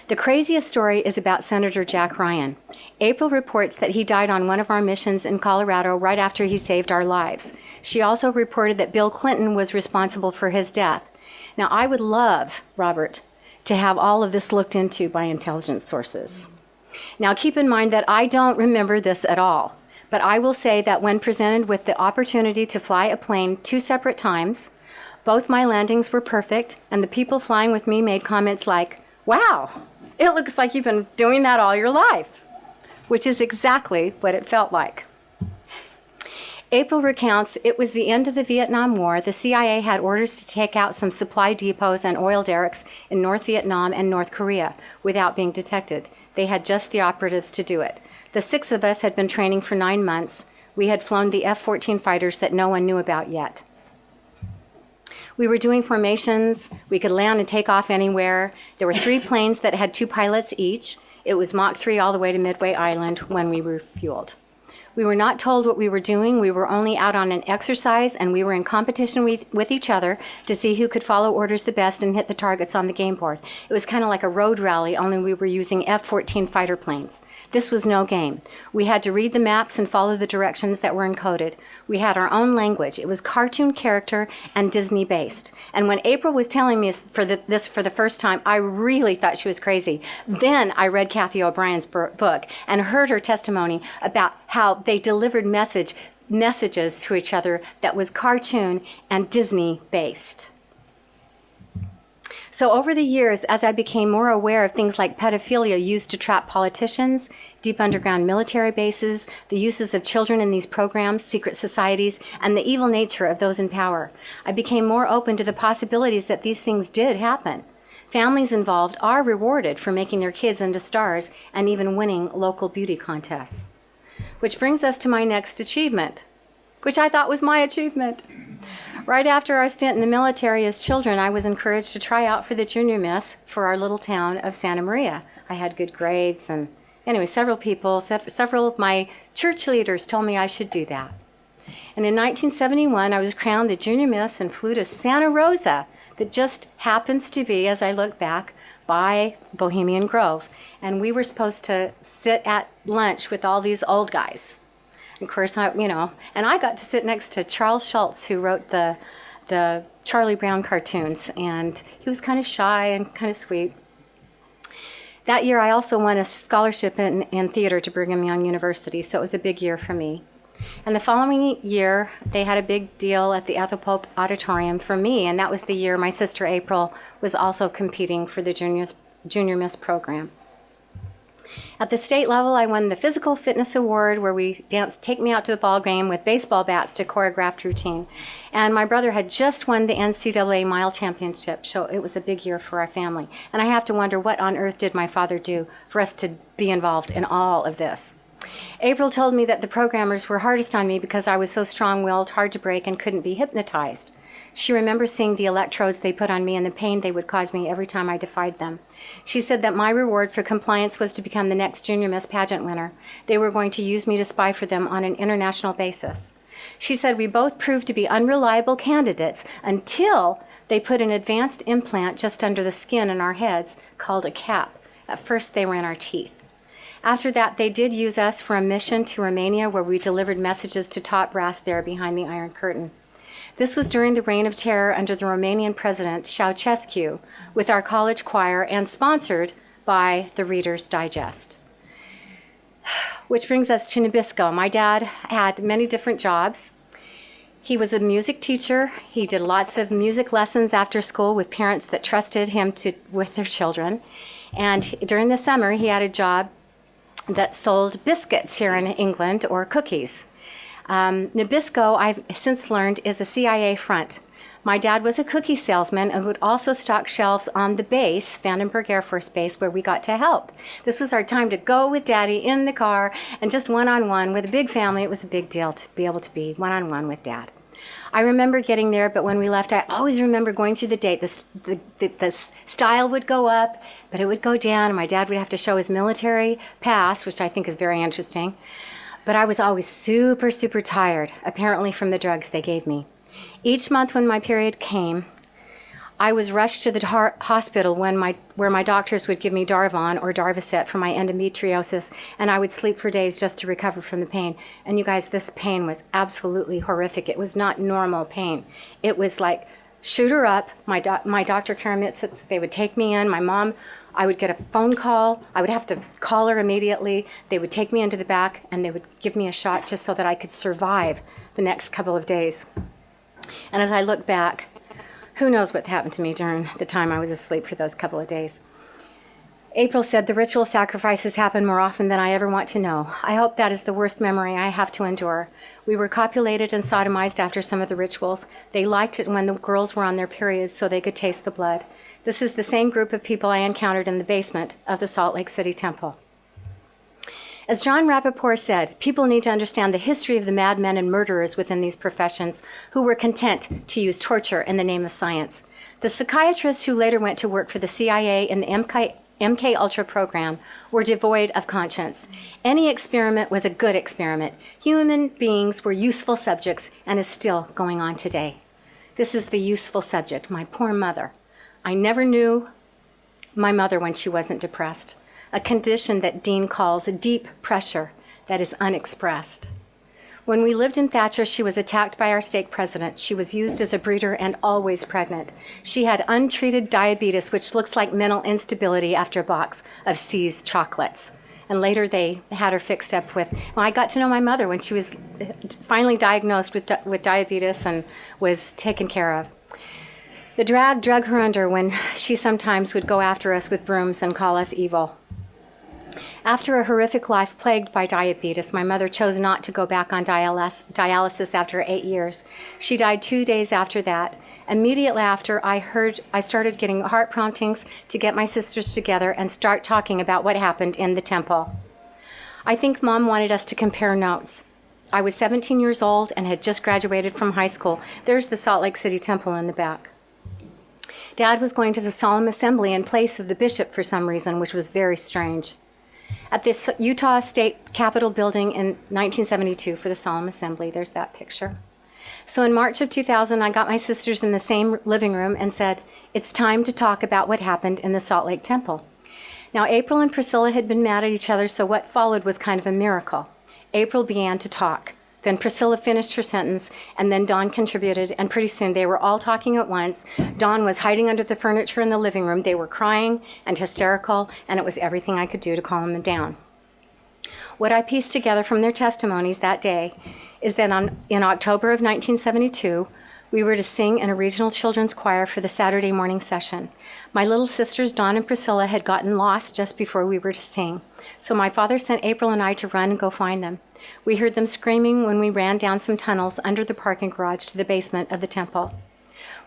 The craziest story is about Senator Jack Ryan. April reports that he died on one of our missions in Colorado right after he saved our lives. She also reported that Bill Clinton was responsible for his death. Now, I would love, Robert, to have all of this looked into by intelligence sources. Now, keep in mind that I don't remember this at all, but I will say that when presented with the opportunity to fly a plane 2 separate times, both my landings were perfect, and the people flying with me made comments like, "Wow, it looks like you've been doing that all your life," which is exactly what it felt like. April recounts it was the end of the Vietnam War. The CIA had orders to take out some supply depots and oil derricks in North Vietnam and North Korea without being detected. They had just the operatives to do it. The 6 of us had been training for 9 months. We had flown the F-14 fighters that no one knew about yet. We were doing formations. We could land and take off anywhere. There were 3 planes that had 2 pilots each. It was Mach 3 all the way to Midway Island when we refueled. We were not told what we were doing. We were only out on an exercise, and we were in competition with each other to see who could follow orders the best and hit the targets on the game board. It was kind of like a road rally, only we were using F-14 fighter planes. This was no game. We had to read the maps and follow the directions that were encoded. We had our own language. It was cartoon character and Disney-based. And when April was telling me this for the first time, I really thought she was crazy. Then I read Kathy O'Brien's book and heard her testimony about how they delivered messages to each other that was cartoon and Disney-based. So over the years, as I became more aware of things like pedophilia used to trap politicians, deep underground military bases, the uses of children in these programs, secret societies, and the evil nature of those in power, I became more open to the possibilities that these things did happen. Families involved are rewarded for making their kids into stars and even winning local beauty contests. Which brings us to my next achievement, which I thought was my achievement. Right after our stint in the military as children, I was encouraged to try out for the junior miss for our little town of Santa Maria. I had good grades, and anyway, several of my church leaders told me I should do that. And in 1971, I was crowned the junior miss and flew to Santa Rosa, that just happens to be, as I look back, by Bohemian Grove. And we were supposed to sit at lunch with all these old guys. Of course, and I got to sit next to Charles Schultz, who wrote the Charlie Brown cartoons, and he was kind of shy and kind of sweet. That year, I also won a scholarship in theater to Brigham Young University, so it was a big year for me. And the following year, they had a big deal at the Ethel Pope Auditorium for me, and that was the year my sister April was also competing for the Junior Miss program. At the state level, I won the Physical Fitness Award, where we danced Take Me Out to the Ball Game with baseball bats to choreographed routine. And my brother had just won the NCAA Mile Championship, so it was a big year for our family. And I have to wonder, what on earth did my father do for us to be involved in all of this? April told me that the programmers were hardest on me because I was so strong-willed, hard to break, and couldn't be hypnotized. She remembers seeing the electrodes they put on me and the pain they would cause me every time I defied them. She said that my reward for compliance was to become the next Junior Miss pageant winner. They were going to use me to spy for them on an international basis. She said we both proved to be unreliable candidates until they put an advanced implant just under the skin in our heads called a cap. At first, they were in our teeth. After that, they did use us for a mission to Romania, where we delivered messages to top brass there behind the Iron Curtain. This was during the reign of terror under the Romanian president, Ceausescu, with our college choir and sponsored by the Reader's Digest. Which brings us to Nabisco. My dad had many different jobs. He was a music teacher. He did lots of music lessons after school with parents that trusted him with their children. And during the summer, he had a job that sold biscuits here in England, or cookies. Nabisco, I've since learned, is a CIA front. My dad was a cookie salesman and would also stock shelves on the base, Vandenberg Air Force Base, where we got to help. This was our time to go with Daddy in the car, and just one-on-one with a big family. It was a big deal to be able to be one-on-one with Dad. I remember getting there, but when we left, I always remember going through the gate. The stile would go up, but it would go down, and my dad would have to show his military pass, which I think is very interesting. But I was always super, super tired, apparently from the drugs they gave me. Each month when my period came, I was rushed to the hospital where my doctors would give me Darvon or Darvocet for my endometriosis, and I would sleep for days just to recover from the pain. And you guys, this pain was absolutely horrific. It was not normal pain. It was like, shoot her up. My Dr. Karamitz, they would take me in. My mom, I would get a phone call. I would have to call her immediately. They would take me into the back, and they would give me a shot just so that I could survive the next couple of days. And as I look back, who knows what happened to me during the time I was asleep for those couple of days. April said the ritual sacrifices happen more often than I ever want to know. I hope that is the worst memory I have to endure. We were copulated and sodomized after some of the rituals. They liked it when the girls were on their periods so they could taste the blood. This is the same group of people I encountered in the basement of the Salt Lake City Temple. As John Rappaport said, people need to understand the history of the madmen and murderers within these professions who were content to use torture in the name of science. The psychiatrist who later went to work for the CIA in the MK Ultra program were devoid of conscience. Any experiment was a good experiment. Human beings were useful subjects and is still going on today. This is the useful subject, my poor mother. I never knew my mother when she wasn't depressed, a condition that Dean calls a deep pressure that is unexpressed. When we lived in Thatcher, she was attacked by our stake president. She was used as a breeder and always pregnant. She had untreated diabetes, which looks like mental instability after a box of C's chocolates. And later they had her fixed up with, well, I got to know my mother when she was finally diagnosed with diabetes and was taken care of. The drag drug her under when she sometimes would go after us with brooms and call us evil. After a horrific life plagued by diabetes, my mother chose not to go back on dialysis after 8 years. She died 2 days after that. Immediately after, I started getting heart promptings to get my sisters together and start talking about what happened in the temple. I think Mom wanted us to compare notes. I was 17 years old and had just graduated from high school. There's the Salt Lake City temple in the back. Dad was going to the solemn assembly in place of the bishop for some reason, which was very strange. At the Utah State Capitol building in 1972 for the solemn assembly. There's that picture. So in March of 2000, I got my sisters in the same living room and said, it's time to talk about what happened in the Salt Lake Temple. Now, April and Priscilla had been mad at each other, so what followed was kind of a miracle. April began to talk. Then Priscilla finished her sentence, and then Dawn contributed, and pretty soon they were all talking at once. Dawn was hiding under the furniture in the living room. They were crying and hysterical, and it was everything I could do to calm them down. What I pieced together from their testimonies that day is that in October of 1972, we were to sing in a regional children's choir for the Saturday morning session. My little sisters, Dawn and Priscilla, had gotten lost just before we were to sing. So my father sent April and I to run and go find them. We heard them screaming when we ran down some tunnels under the parking garage to the basement of the temple.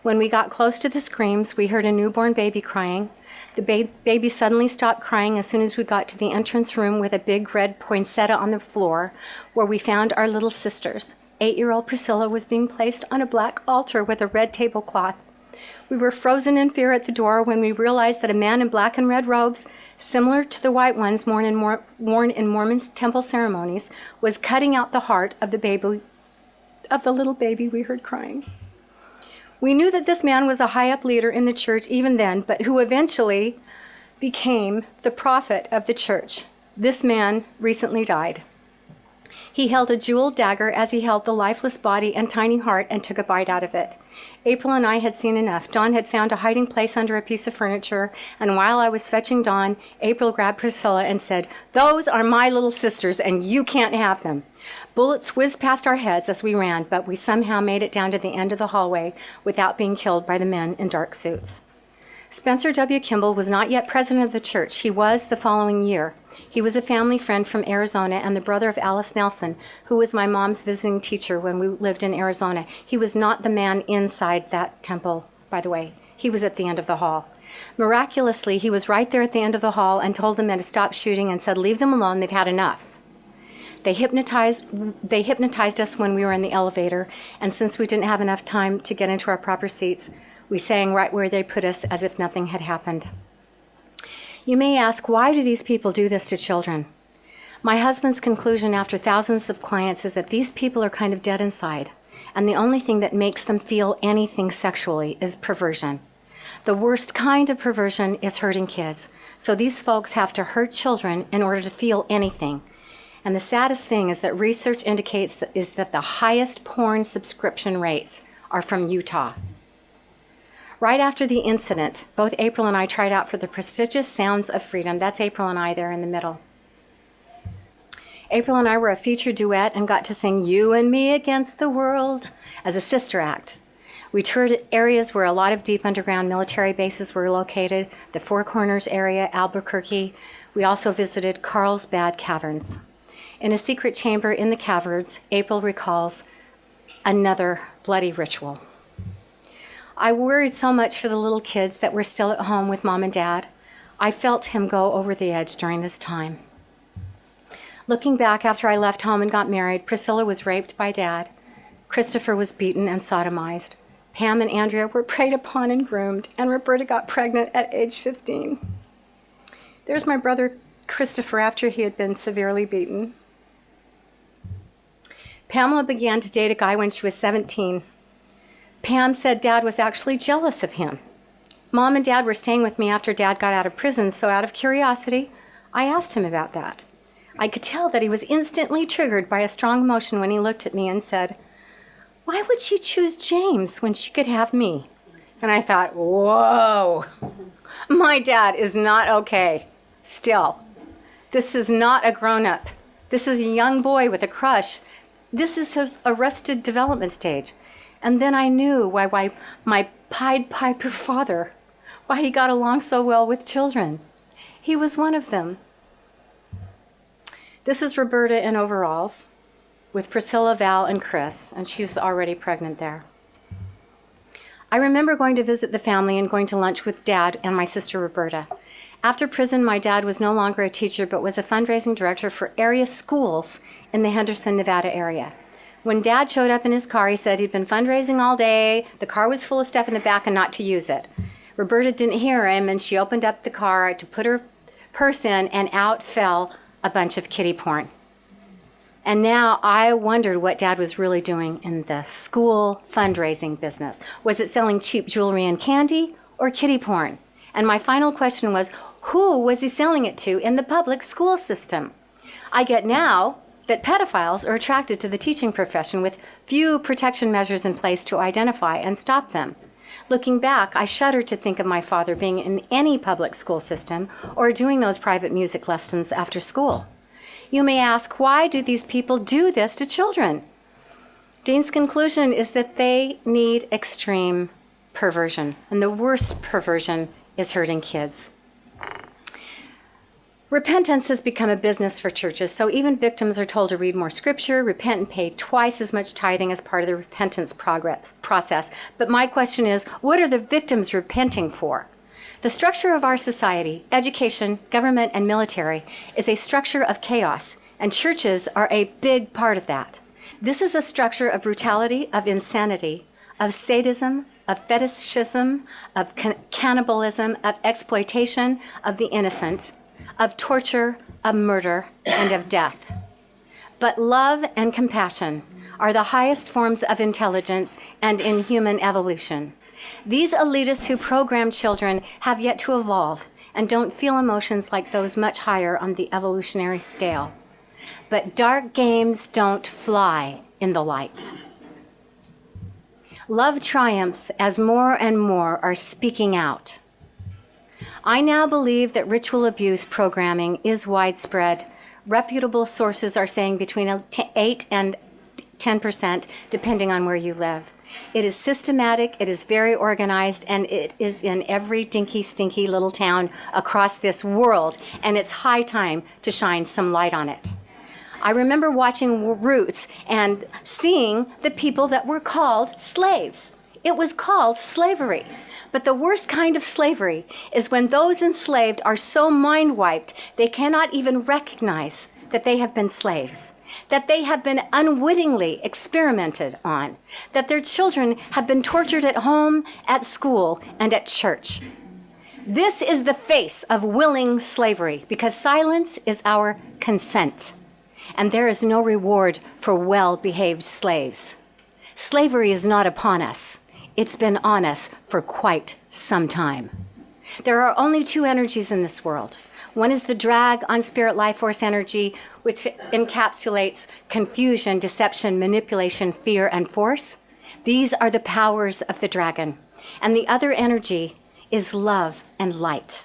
When we got close to the screams, we heard a newborn baby crying. The baby suddenly stopped crying as soon as we got to the entrance room with a big red poinsettia on the floor, where we found our little sisters. 8-year-old Priscilla was being placed on a black altar with a red tablecloth. We were frozen in fear at the door when we realized that a man in black and red robes, similar to the white ones worn in Mormon temple ceremonies, was cutting out the heart of the little baby we heard crying. We knew that this man was a high-up leader in the church even then, but who eventually became the prophet of the church. This man recently died. He held a jeweled dagger as he held the lifeless body and tiny heart and took a bite out of it. April and I had seen enough. Dawn had found a hiding place under a piece of furniture, and while I was fetching Dawn, April grabbed Priscilla and said, "Those are my little sisters, and you can't have them." Bullets whizzed past our heads as we ran, but we somehow made it down to the end of the hallway without being killed by the men in dark suits. Spencer W. Kimball was not yet president of the church. He was the following year. He was a family friend from Arizona and the brother of Alice Nelson, who was my mom's visiting teacher when we lived in Arizona. He was not the man inside that temple, by the way. He was at the end of the hall. Miraculously, he was right there at the end of the hall and told the men to stop shooting and said, "Leave them alone, they've had enough." They hypnotized us when we were in the elevator, and since we didn't have enough time to get into our proper seats, we sang right where they put us as if nothing had happened. You may ask, why do these people do this to children? My husband's conclusion after thousands of clients is that these people are kind of dead inside, and the only thing that makes them feel anything sexually is perversion. The worst kind of perversion is hurting kids, so these folks have to hurt children in order to feel anything. And the saddest thing is that research indicates that the highest porn subscription rates are from Utah. Right after the incident, both April and I tried out for the prestigious Sounds of Freedom. That's April and I there in the middle. April and I were a featured duet and got to sing "You and Me Against the World" as a sister act. We toured areas where a lot of deep underground military bases were located, the Four Corners area, Albuquerque. We also visited Carlsbad Caverns. In a secret chamber in the caverns, April recalls another bloody ritual. I worried so much for the little kids that were still at home with Mom and Dad. I felt him go over the edge during this time. Looking back after I left home and got married, Priscilla was raped by Dad. Christopher was beaten and sodomized. Pam and Andrea were preyed upon and groomed, and Roberta got pregnant at age 15. There's my brother Christopher after he had been severely beaten. Pamela began to date a guy when she was 17. Pam said Dad was actually jealous of him. Mom and Dad were staying with me after Dad got out of prison, so out of curiosity, I asked him about that. I could tell that he was instantly triggered by a strong emotion when he looked at me and said, "Why would she choose James when she could have me?" And I thought, whoa, my dad is not okay still. This is not a grown-up. This is a young boy with a crush. This is his arrested development stage. And then I knew why my Pied Piper father, why he got along so well with children. He was one of them. This is Roberta in overalls with Priscilla, Val, and Chris, and she was already pregnant there. I remember going to visit the family and going to lunch with Dad and my sister Roberta. After prison, my dad was no longer a teacher, but was a fundraising director for area schools in the Henderson, Nevada area. When Dad showed up in his car, he said he'd been fundraising all day, the car was full of stuff in the back and not to use it. Roberta didn't hear him, and she opened up the car to put her purse in, and out fell a bunch of kiddie porn. And now I wondered what Dad was really doing in the school fundraising business. Was it selling cheap jewelry and candy or kiddie porn? And my final question was, who was he selling it to in the public school system? I get now that pedophiles are attracted to the teaching profession with few protection measures in place to identify and stop them. Looking back, I shudder to think of my father being in any public school system or doing those private music lessons after school. You may ask, why do these people do this to children? Dean's conclusion is that they need extreme perversion, and the worst perversion is hurting kids. Repentance has become a business for churches, so even victims are told to read more scripture, repent, and pay twice as much tithing as part of the repentance process. But my question is, what are the victims repenting for? The structure of our society, education, government, and military, is a structure of chaos, and churches are a big part of that. This is a structure of brutality, of insanity, of sadism, of fetishism, of cannibalism, of exploitation of the innocent, of torture, of murder, and of death. But love and compassion are the highest forms of intelligence and in human evolution. These elitists who program children have yet to evolve and don't feel emotions like those much higher on the evolutionary scale. But dark games don't fly in the light. Love triumphs as more and more are speaking out. I now believe that ritual abuse programming is widespread. Reputable sources are saying between 8 and 10%, depending on where you live. It is systematic, it is very organized, and it is in every dinky, stinky little town across this world, and it's high time to shine some light on it. I remember watching Roots and seeing the people that were called slaves. It was called slavery. But the worst kind of slavery is when those enslaved are so mind-wiped they cannot even recognize that they have been slaves, that they have been unwittingly experimented on, that their children have been tortured at home, at school, and at church. This is the face of willing slavery, because silence is our consent, and there is no reward for well-behaved slaves. Slavery is not upon us. It's been on us for quite some time. There are only two energies in this world. One is the drag on spirit life force energy, which encapsulates confusion, deception, manipulation, fear, and force. These are the powers of the dragon. And the other energy is love and light.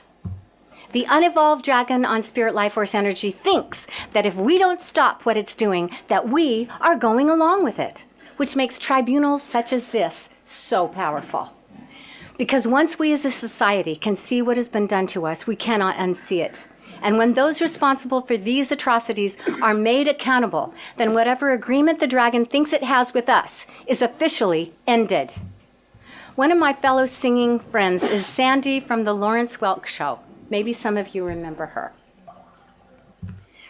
The unevolved dragon on spirit life force energy thinks that if we don't stop what it's doing, that we are going along with it, which makes tribunals such as this so powerful. Because once we as a society can see what has been done to us, we cannot unsee it. And when those responsible for these atrocities are made accountable, then whatever agreement the dragon thinks it has with us is officially ended. One of my fellow singing friends is Sandy from the Lawrence Welk Show. Maybe some of you remember her.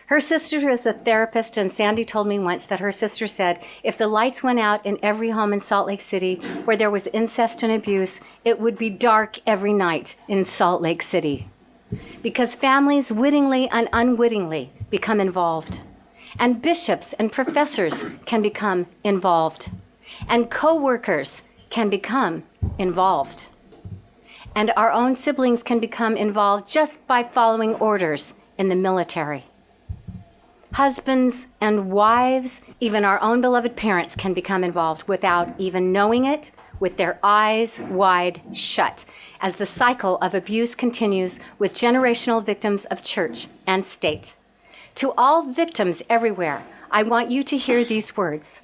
Her sister is a therapist, and Sandy told me once that her sister said if the lights went out in every home in Salt Lake City where there was incest and abuse, it would be dark every night in Salt Lake City. because families wittingly and unwittingly become involved, and bishops and professors can become involved, and co-workers can become involved, and our own siblings can become involved just by following orders in the military. Husbands and wives, even our own beloved parents, can become involved without even knowing it, with their eyes wide shut, as the cycle of abuse continues with generational victims of church and state. To all victims everywhere, I want you to hear these words.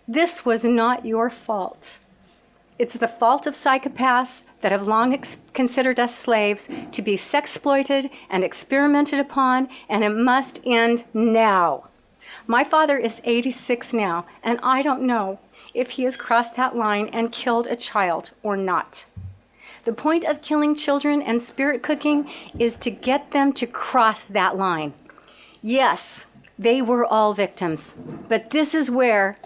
This was not your fault. It's the fault of psychopaths that have long considered us slaves to be sexploited and experimented upon, and it must end now. My father is 86 now, and I don't know if he has crossed that line and killed a child or not. The point of killing children and spirit cooking is to get them to cross that line. Yes, they were all victims, but this is where,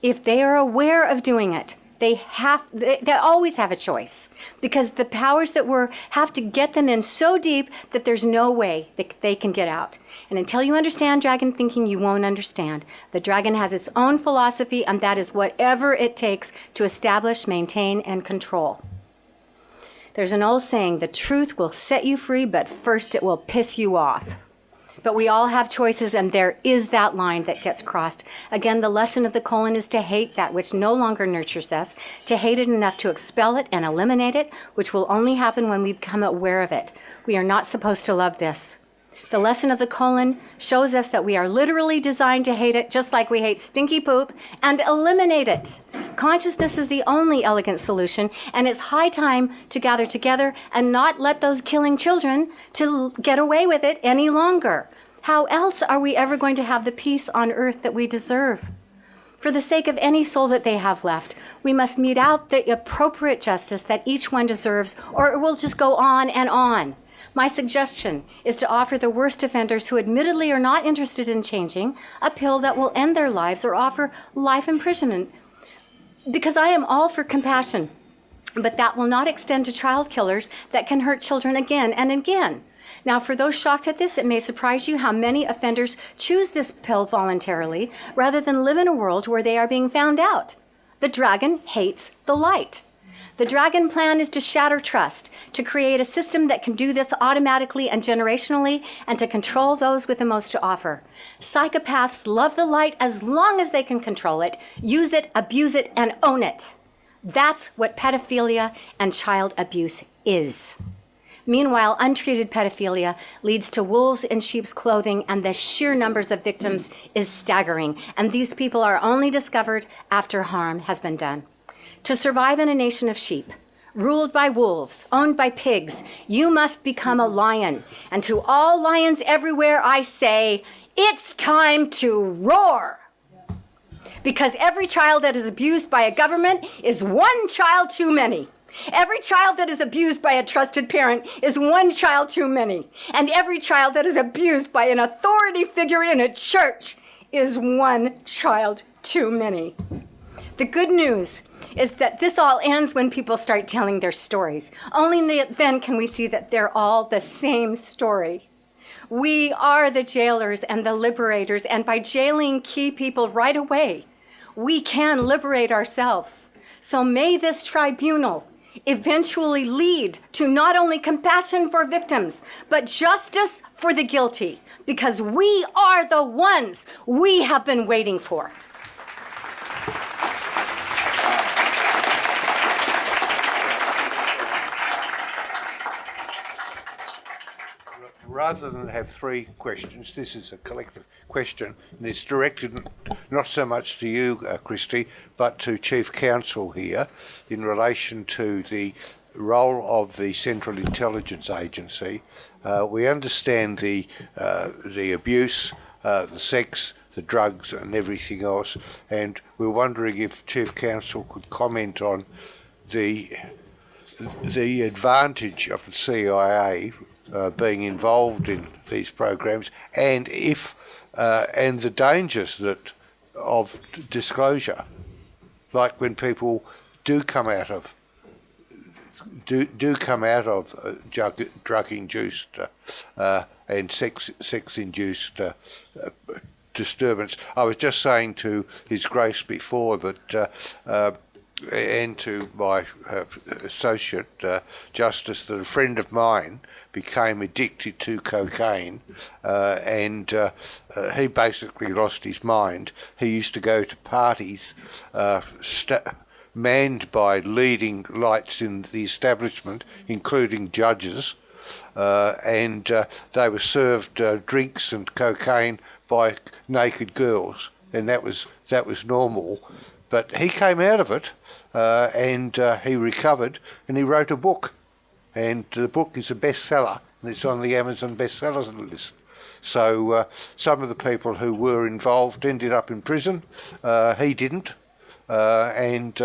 if they are aware of doing it, they always have a choice, because the powers that were have to get them in so deep that there's no way that they can get out. And until you understand dragon thinking, you won't understand. The dragon has its own philosophy, and that is whatever it takes to establish, maintain, and control. There's an old saying, the truth will set you free, but first it will piss you off. But we all have choices, and there is that line that gets crossed. Again, the lesson of the colon is to hate that which no longer nurtures us, to hate it enough to expel it and eliminate it, which will only happen when we become aware of it. We are not supposed to love this. The lesson of the colon shows us that we are literally designed to hate it, just like we hate stinky poop, and eliminate it. Consciousness is the only elegant solution, and it's high time to gather together and not let those killing children to get away with it any longer. How else are we ever going to have the peace on earth that we deserve? For the sake of any soul that they have left, we must mete out the appropriate justice that each one deserves, or it will just go on and on. My suggestion is to offer the worst offenders who admittedly are not interested in changing a pill that will end their lives or offer life imprisonment. Because I am all for compassion, but that will not extend to child killers that can hurt children again and again. Now, for those shocked at this, it may surprise you how many offenders choose this pill voluntarily rather than live in a world where they are being found out. The dragon hates the light. The dragon plan is to shatter trust, to create a system that can do this automatically and generationally, and to control those with the most to offer. Psychopaths love the light as long as they can control it, use it, abuse it, and own it. That's what pedophilia and child abuse is. Meanwhile, untreated pedophilia leads to wolves in sheep's clothing, and the sheer numbers of victims is staggering, and these people are only discovered after harm has been done. To survive in a nation of sheep, ruled by wolves, owned by pigs, you must become a lion. And to all lions everywhere, I say, it's time to roar. Because every child that is abused by a government is one child too many. Every child that is abused by a trusted parent is one child too many. And every child that is abused by an authority figure in a church is one child too many. The good news is that this all ends when people start telling their stories. Only then can we see that they're all the same story. We are the jailers and the liberators, and by jailing key people right away, we can liberate ourselves. So may this tribunal eventually lead to not only compassion for victims, but justice for the guilty, because we are the ones we have been waiting for. Rather than have three questions, this is a collective question, and it's directed not so much to you, Kristy, but to Chief Counsel here in relation to the role of the Central Intelligence Agency. We understand the abuse, the sex, the drugs and everything else, and we're wondering if Chief Counsel could comment on the advantage of the CIA being involved in these programs, and and the dangers of disclosure, like when people do come out of do come out of drug-induced and sex-induced disturbance. I was just saying to His Grace before that, and to my associate Justice, that a friend of mine became addicted to cocaine, and he basically lost his mind. He used to go to parties manned by leading lights in the establishment, including judges, and they were served drinks and cocaine by naked girls, and that was normal. But he came out of it, and he recovered, and he wrote a book, and the book is a bestseller, and it's on the Amazon bestsellers list. So some of the people who were involved ended up in prison. He didn't, and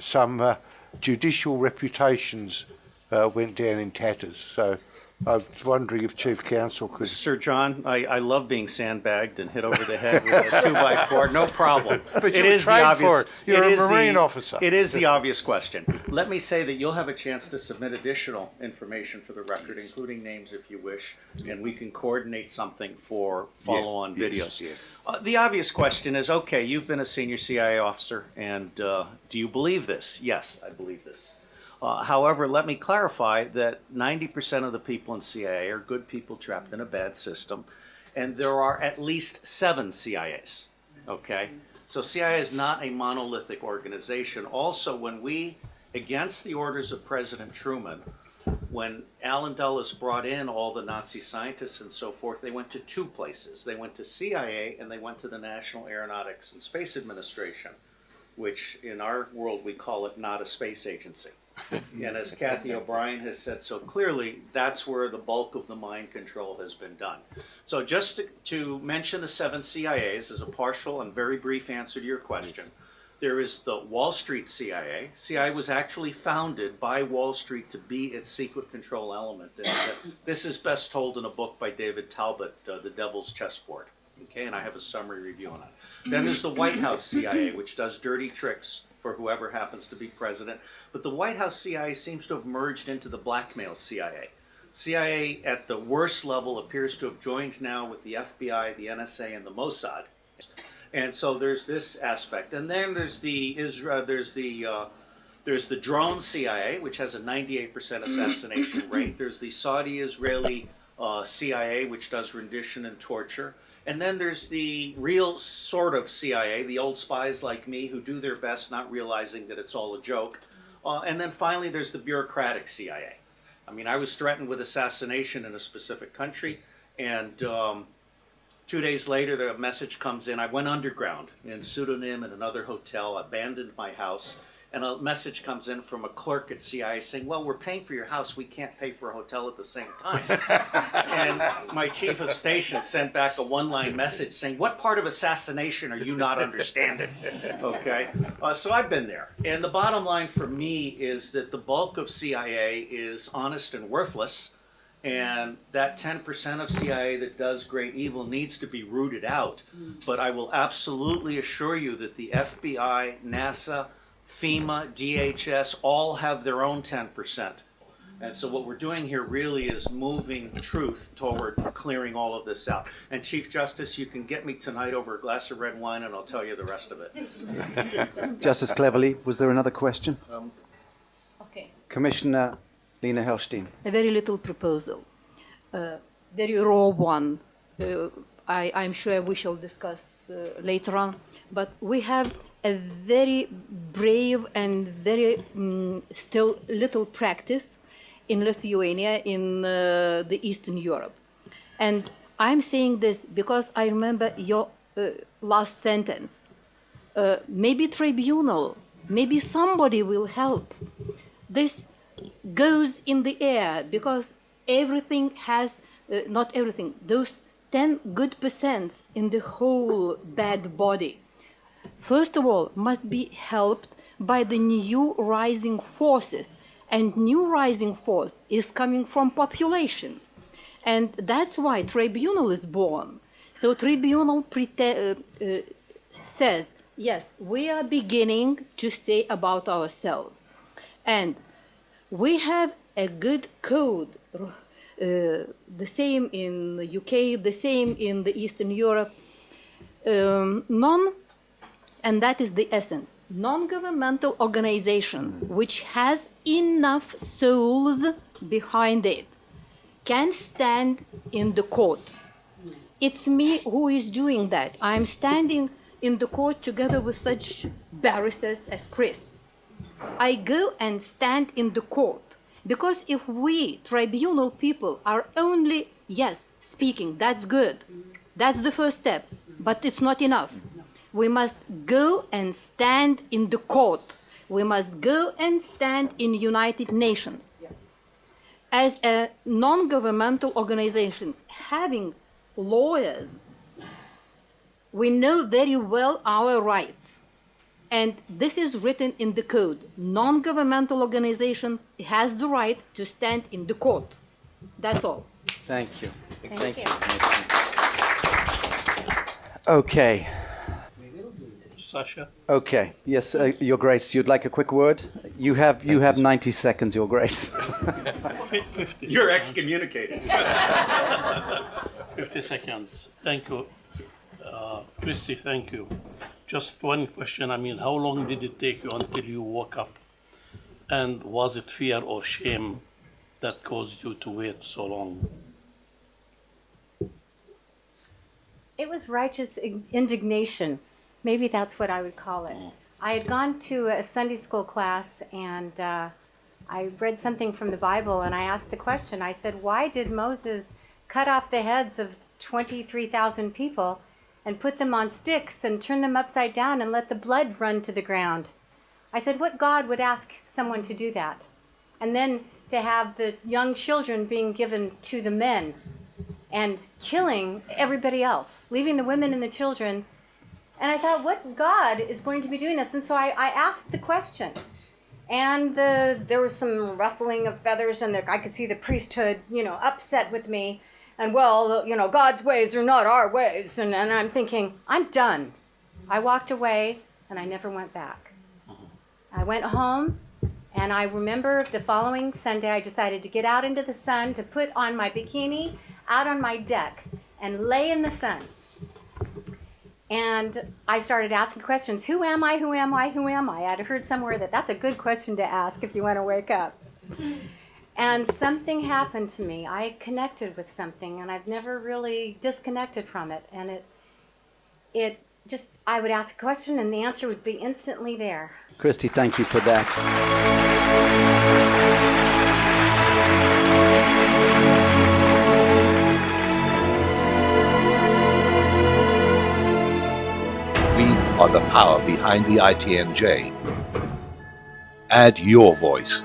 some judicial reputations went down in tatters. So I was wondering if Chief Counsel could... Sir John, I love being sandbagged and hit over the head with a 2x4, no problem. But you were trained for it. You're a Marine officer. It is the obvious question. Let me say that you'll have a chance to submit additional information for the record, including names if you wish, and we can coordinate something for follow-on videos. Yes. The obvious question is, okay, you've been a senior CIA officer, and do you believe this? Yes, I believe this. However, let me clarify that 90% of the people in CIA are good people trapped in a bad system, and there are at least 7 CIAs, okay? So CIA is not a monolithic organization. Also, when we, against the orders of President Truman, when Allen Dulles brought in all the Nazi scientists and so forth, they went to 2 places. They went to CIA and they went to the National Aeronautics and Space Administration, which in our world we call it not a space agency. And as Kathy O'Brien has said so clearly, that's where the bulk of the mind control has been done. So just to mention the 7 CIAs as a partial and very brief answer to your question, there is the Wall Street CIA. CIA was actually founded by Wall Street to be its secret control element. And this is best told in a book by David Talbot, The Devil's Chessboard. Okay, and I have a summary review on it. Then there's the White House CIA, which does dirty tricks for whoever happens to be president. But the White House CIA seems to have merged into the blackmail CIA. CIA at the worst level appears to have joined now with the FBI, the NSA, and the Mossad. And so there's this aspect. And then there's the drone CIA, which has a 98% assassination rate. There's the Saudi-Israeli CIA, which does rendition and torture. And then there's the real sort of CIA, the old spies like me who do their best not realizing that it's all a joke. And then finally there's the bureaucratic CIA. I mean, I was threatened with assassination in a specific country, and 2 days later the message comes in. I went underground in pseudonym in another hotel, abandoned my house, and a message comes in from a clerk at CIA saying, well, we're paying for your house, we can't pay for a hotel at the same time. And my chief of station sent back a one-line message saying, what part of assassination are you not understanding? Okay, so I've been there. And the bottom line for me is that the bulk of CIA is honest and worthless, and that 10% of CIA that does great evil needs to be rooted out. But I will absolutely assure you that the FBI, NASA, FEMA, DHS, all have their own 10%. And so what we're doing here really is moving truth toward clearing all of this out. And Chief Justice, you can get me tonight over a glass of red wine and I'll tell you the rest of it. Justice Cleverly, was there another question? Okay. Commissioner Lena Helstein. A very little proposal. Very raw one. I'm sure we shall discuss later on. But we have a very brave and very still little practice in Lithuania, in the Eastern Europe. And I'm saying this because I remember your last sentence. Maybe tribunal, maybe somebody will help. This goes in the air because everything has, not everything, those 10 good percents in the whole bad body, first of all, must be helped by the new rising forces. And new rising force is coming from population. And that's why tribunal is born. So tribunal says, yes, we are beginning to say about ourselves. And We have a good code, the same in the UK, the same in the Eastern Europe. And that is the essence. Non-governmental organization which has enough souls behind it can stand in the court. It's me who is doing that. I'm standing in the court together with such barristers as Chris. I go and stand in the court because if we tribunal people are only, yes, speaking, that's good. That's the first step, but it's not enough. We must go and stand in the court. We must go and stand in United Nations. As a non-governmental organizations having lawyers, we know very well our rights. And this is written in the code. Non-governmental organization has the right to stand in the court. That's all. Thank you. Thank you. Okay. Sasha. Okay. Yes, Your Grace, you'd like a quick word? You have 90 seconds, Your Grace. 50 You're seconds. excommunicated. 50 seconds. Thank you. Kristy, thank you. Just one question. I mean, how long did it take you until you woke up? And was it fear or shame that caused you to wait so long? It was righteous indignation. Maybe that's what I would call it. I had gone to a Sunday school class and I read something from the Bible and I asked the question. I said, why did Moses cut off the heads of 23,000 people and put them on sticks and turn them upside down and let the blood run to the ground? I said, what God would ask someone to do that? And then to have the young children being given to the men and killing everybody else, leaving the women and the children. And I thought, what God is going to be doing this? And so I asked the question. And there was some ruffling of feathers, and I could see the priesthood, upset with me. And, well, God's ways are not our ways. And I'm thinking, I'm done. I walked away, and I never went back. I went home, and I remember the following Sunday, I decided to get out into the sun, to put on my bikini out on my deck and lay in the sun. And I started asking questions. Who am I? Who am I? Who am I? I'd heard somewhere that that's a good question to ask if you want to wake up. And something happened to me. I connected with something, and I've never really disconnected from it. And it just, I would ask a question, and the answer would be instantly there. Kristy, thank you for that. We are the power behind the ITNJ. Add your voice.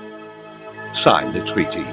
Sign the treaty.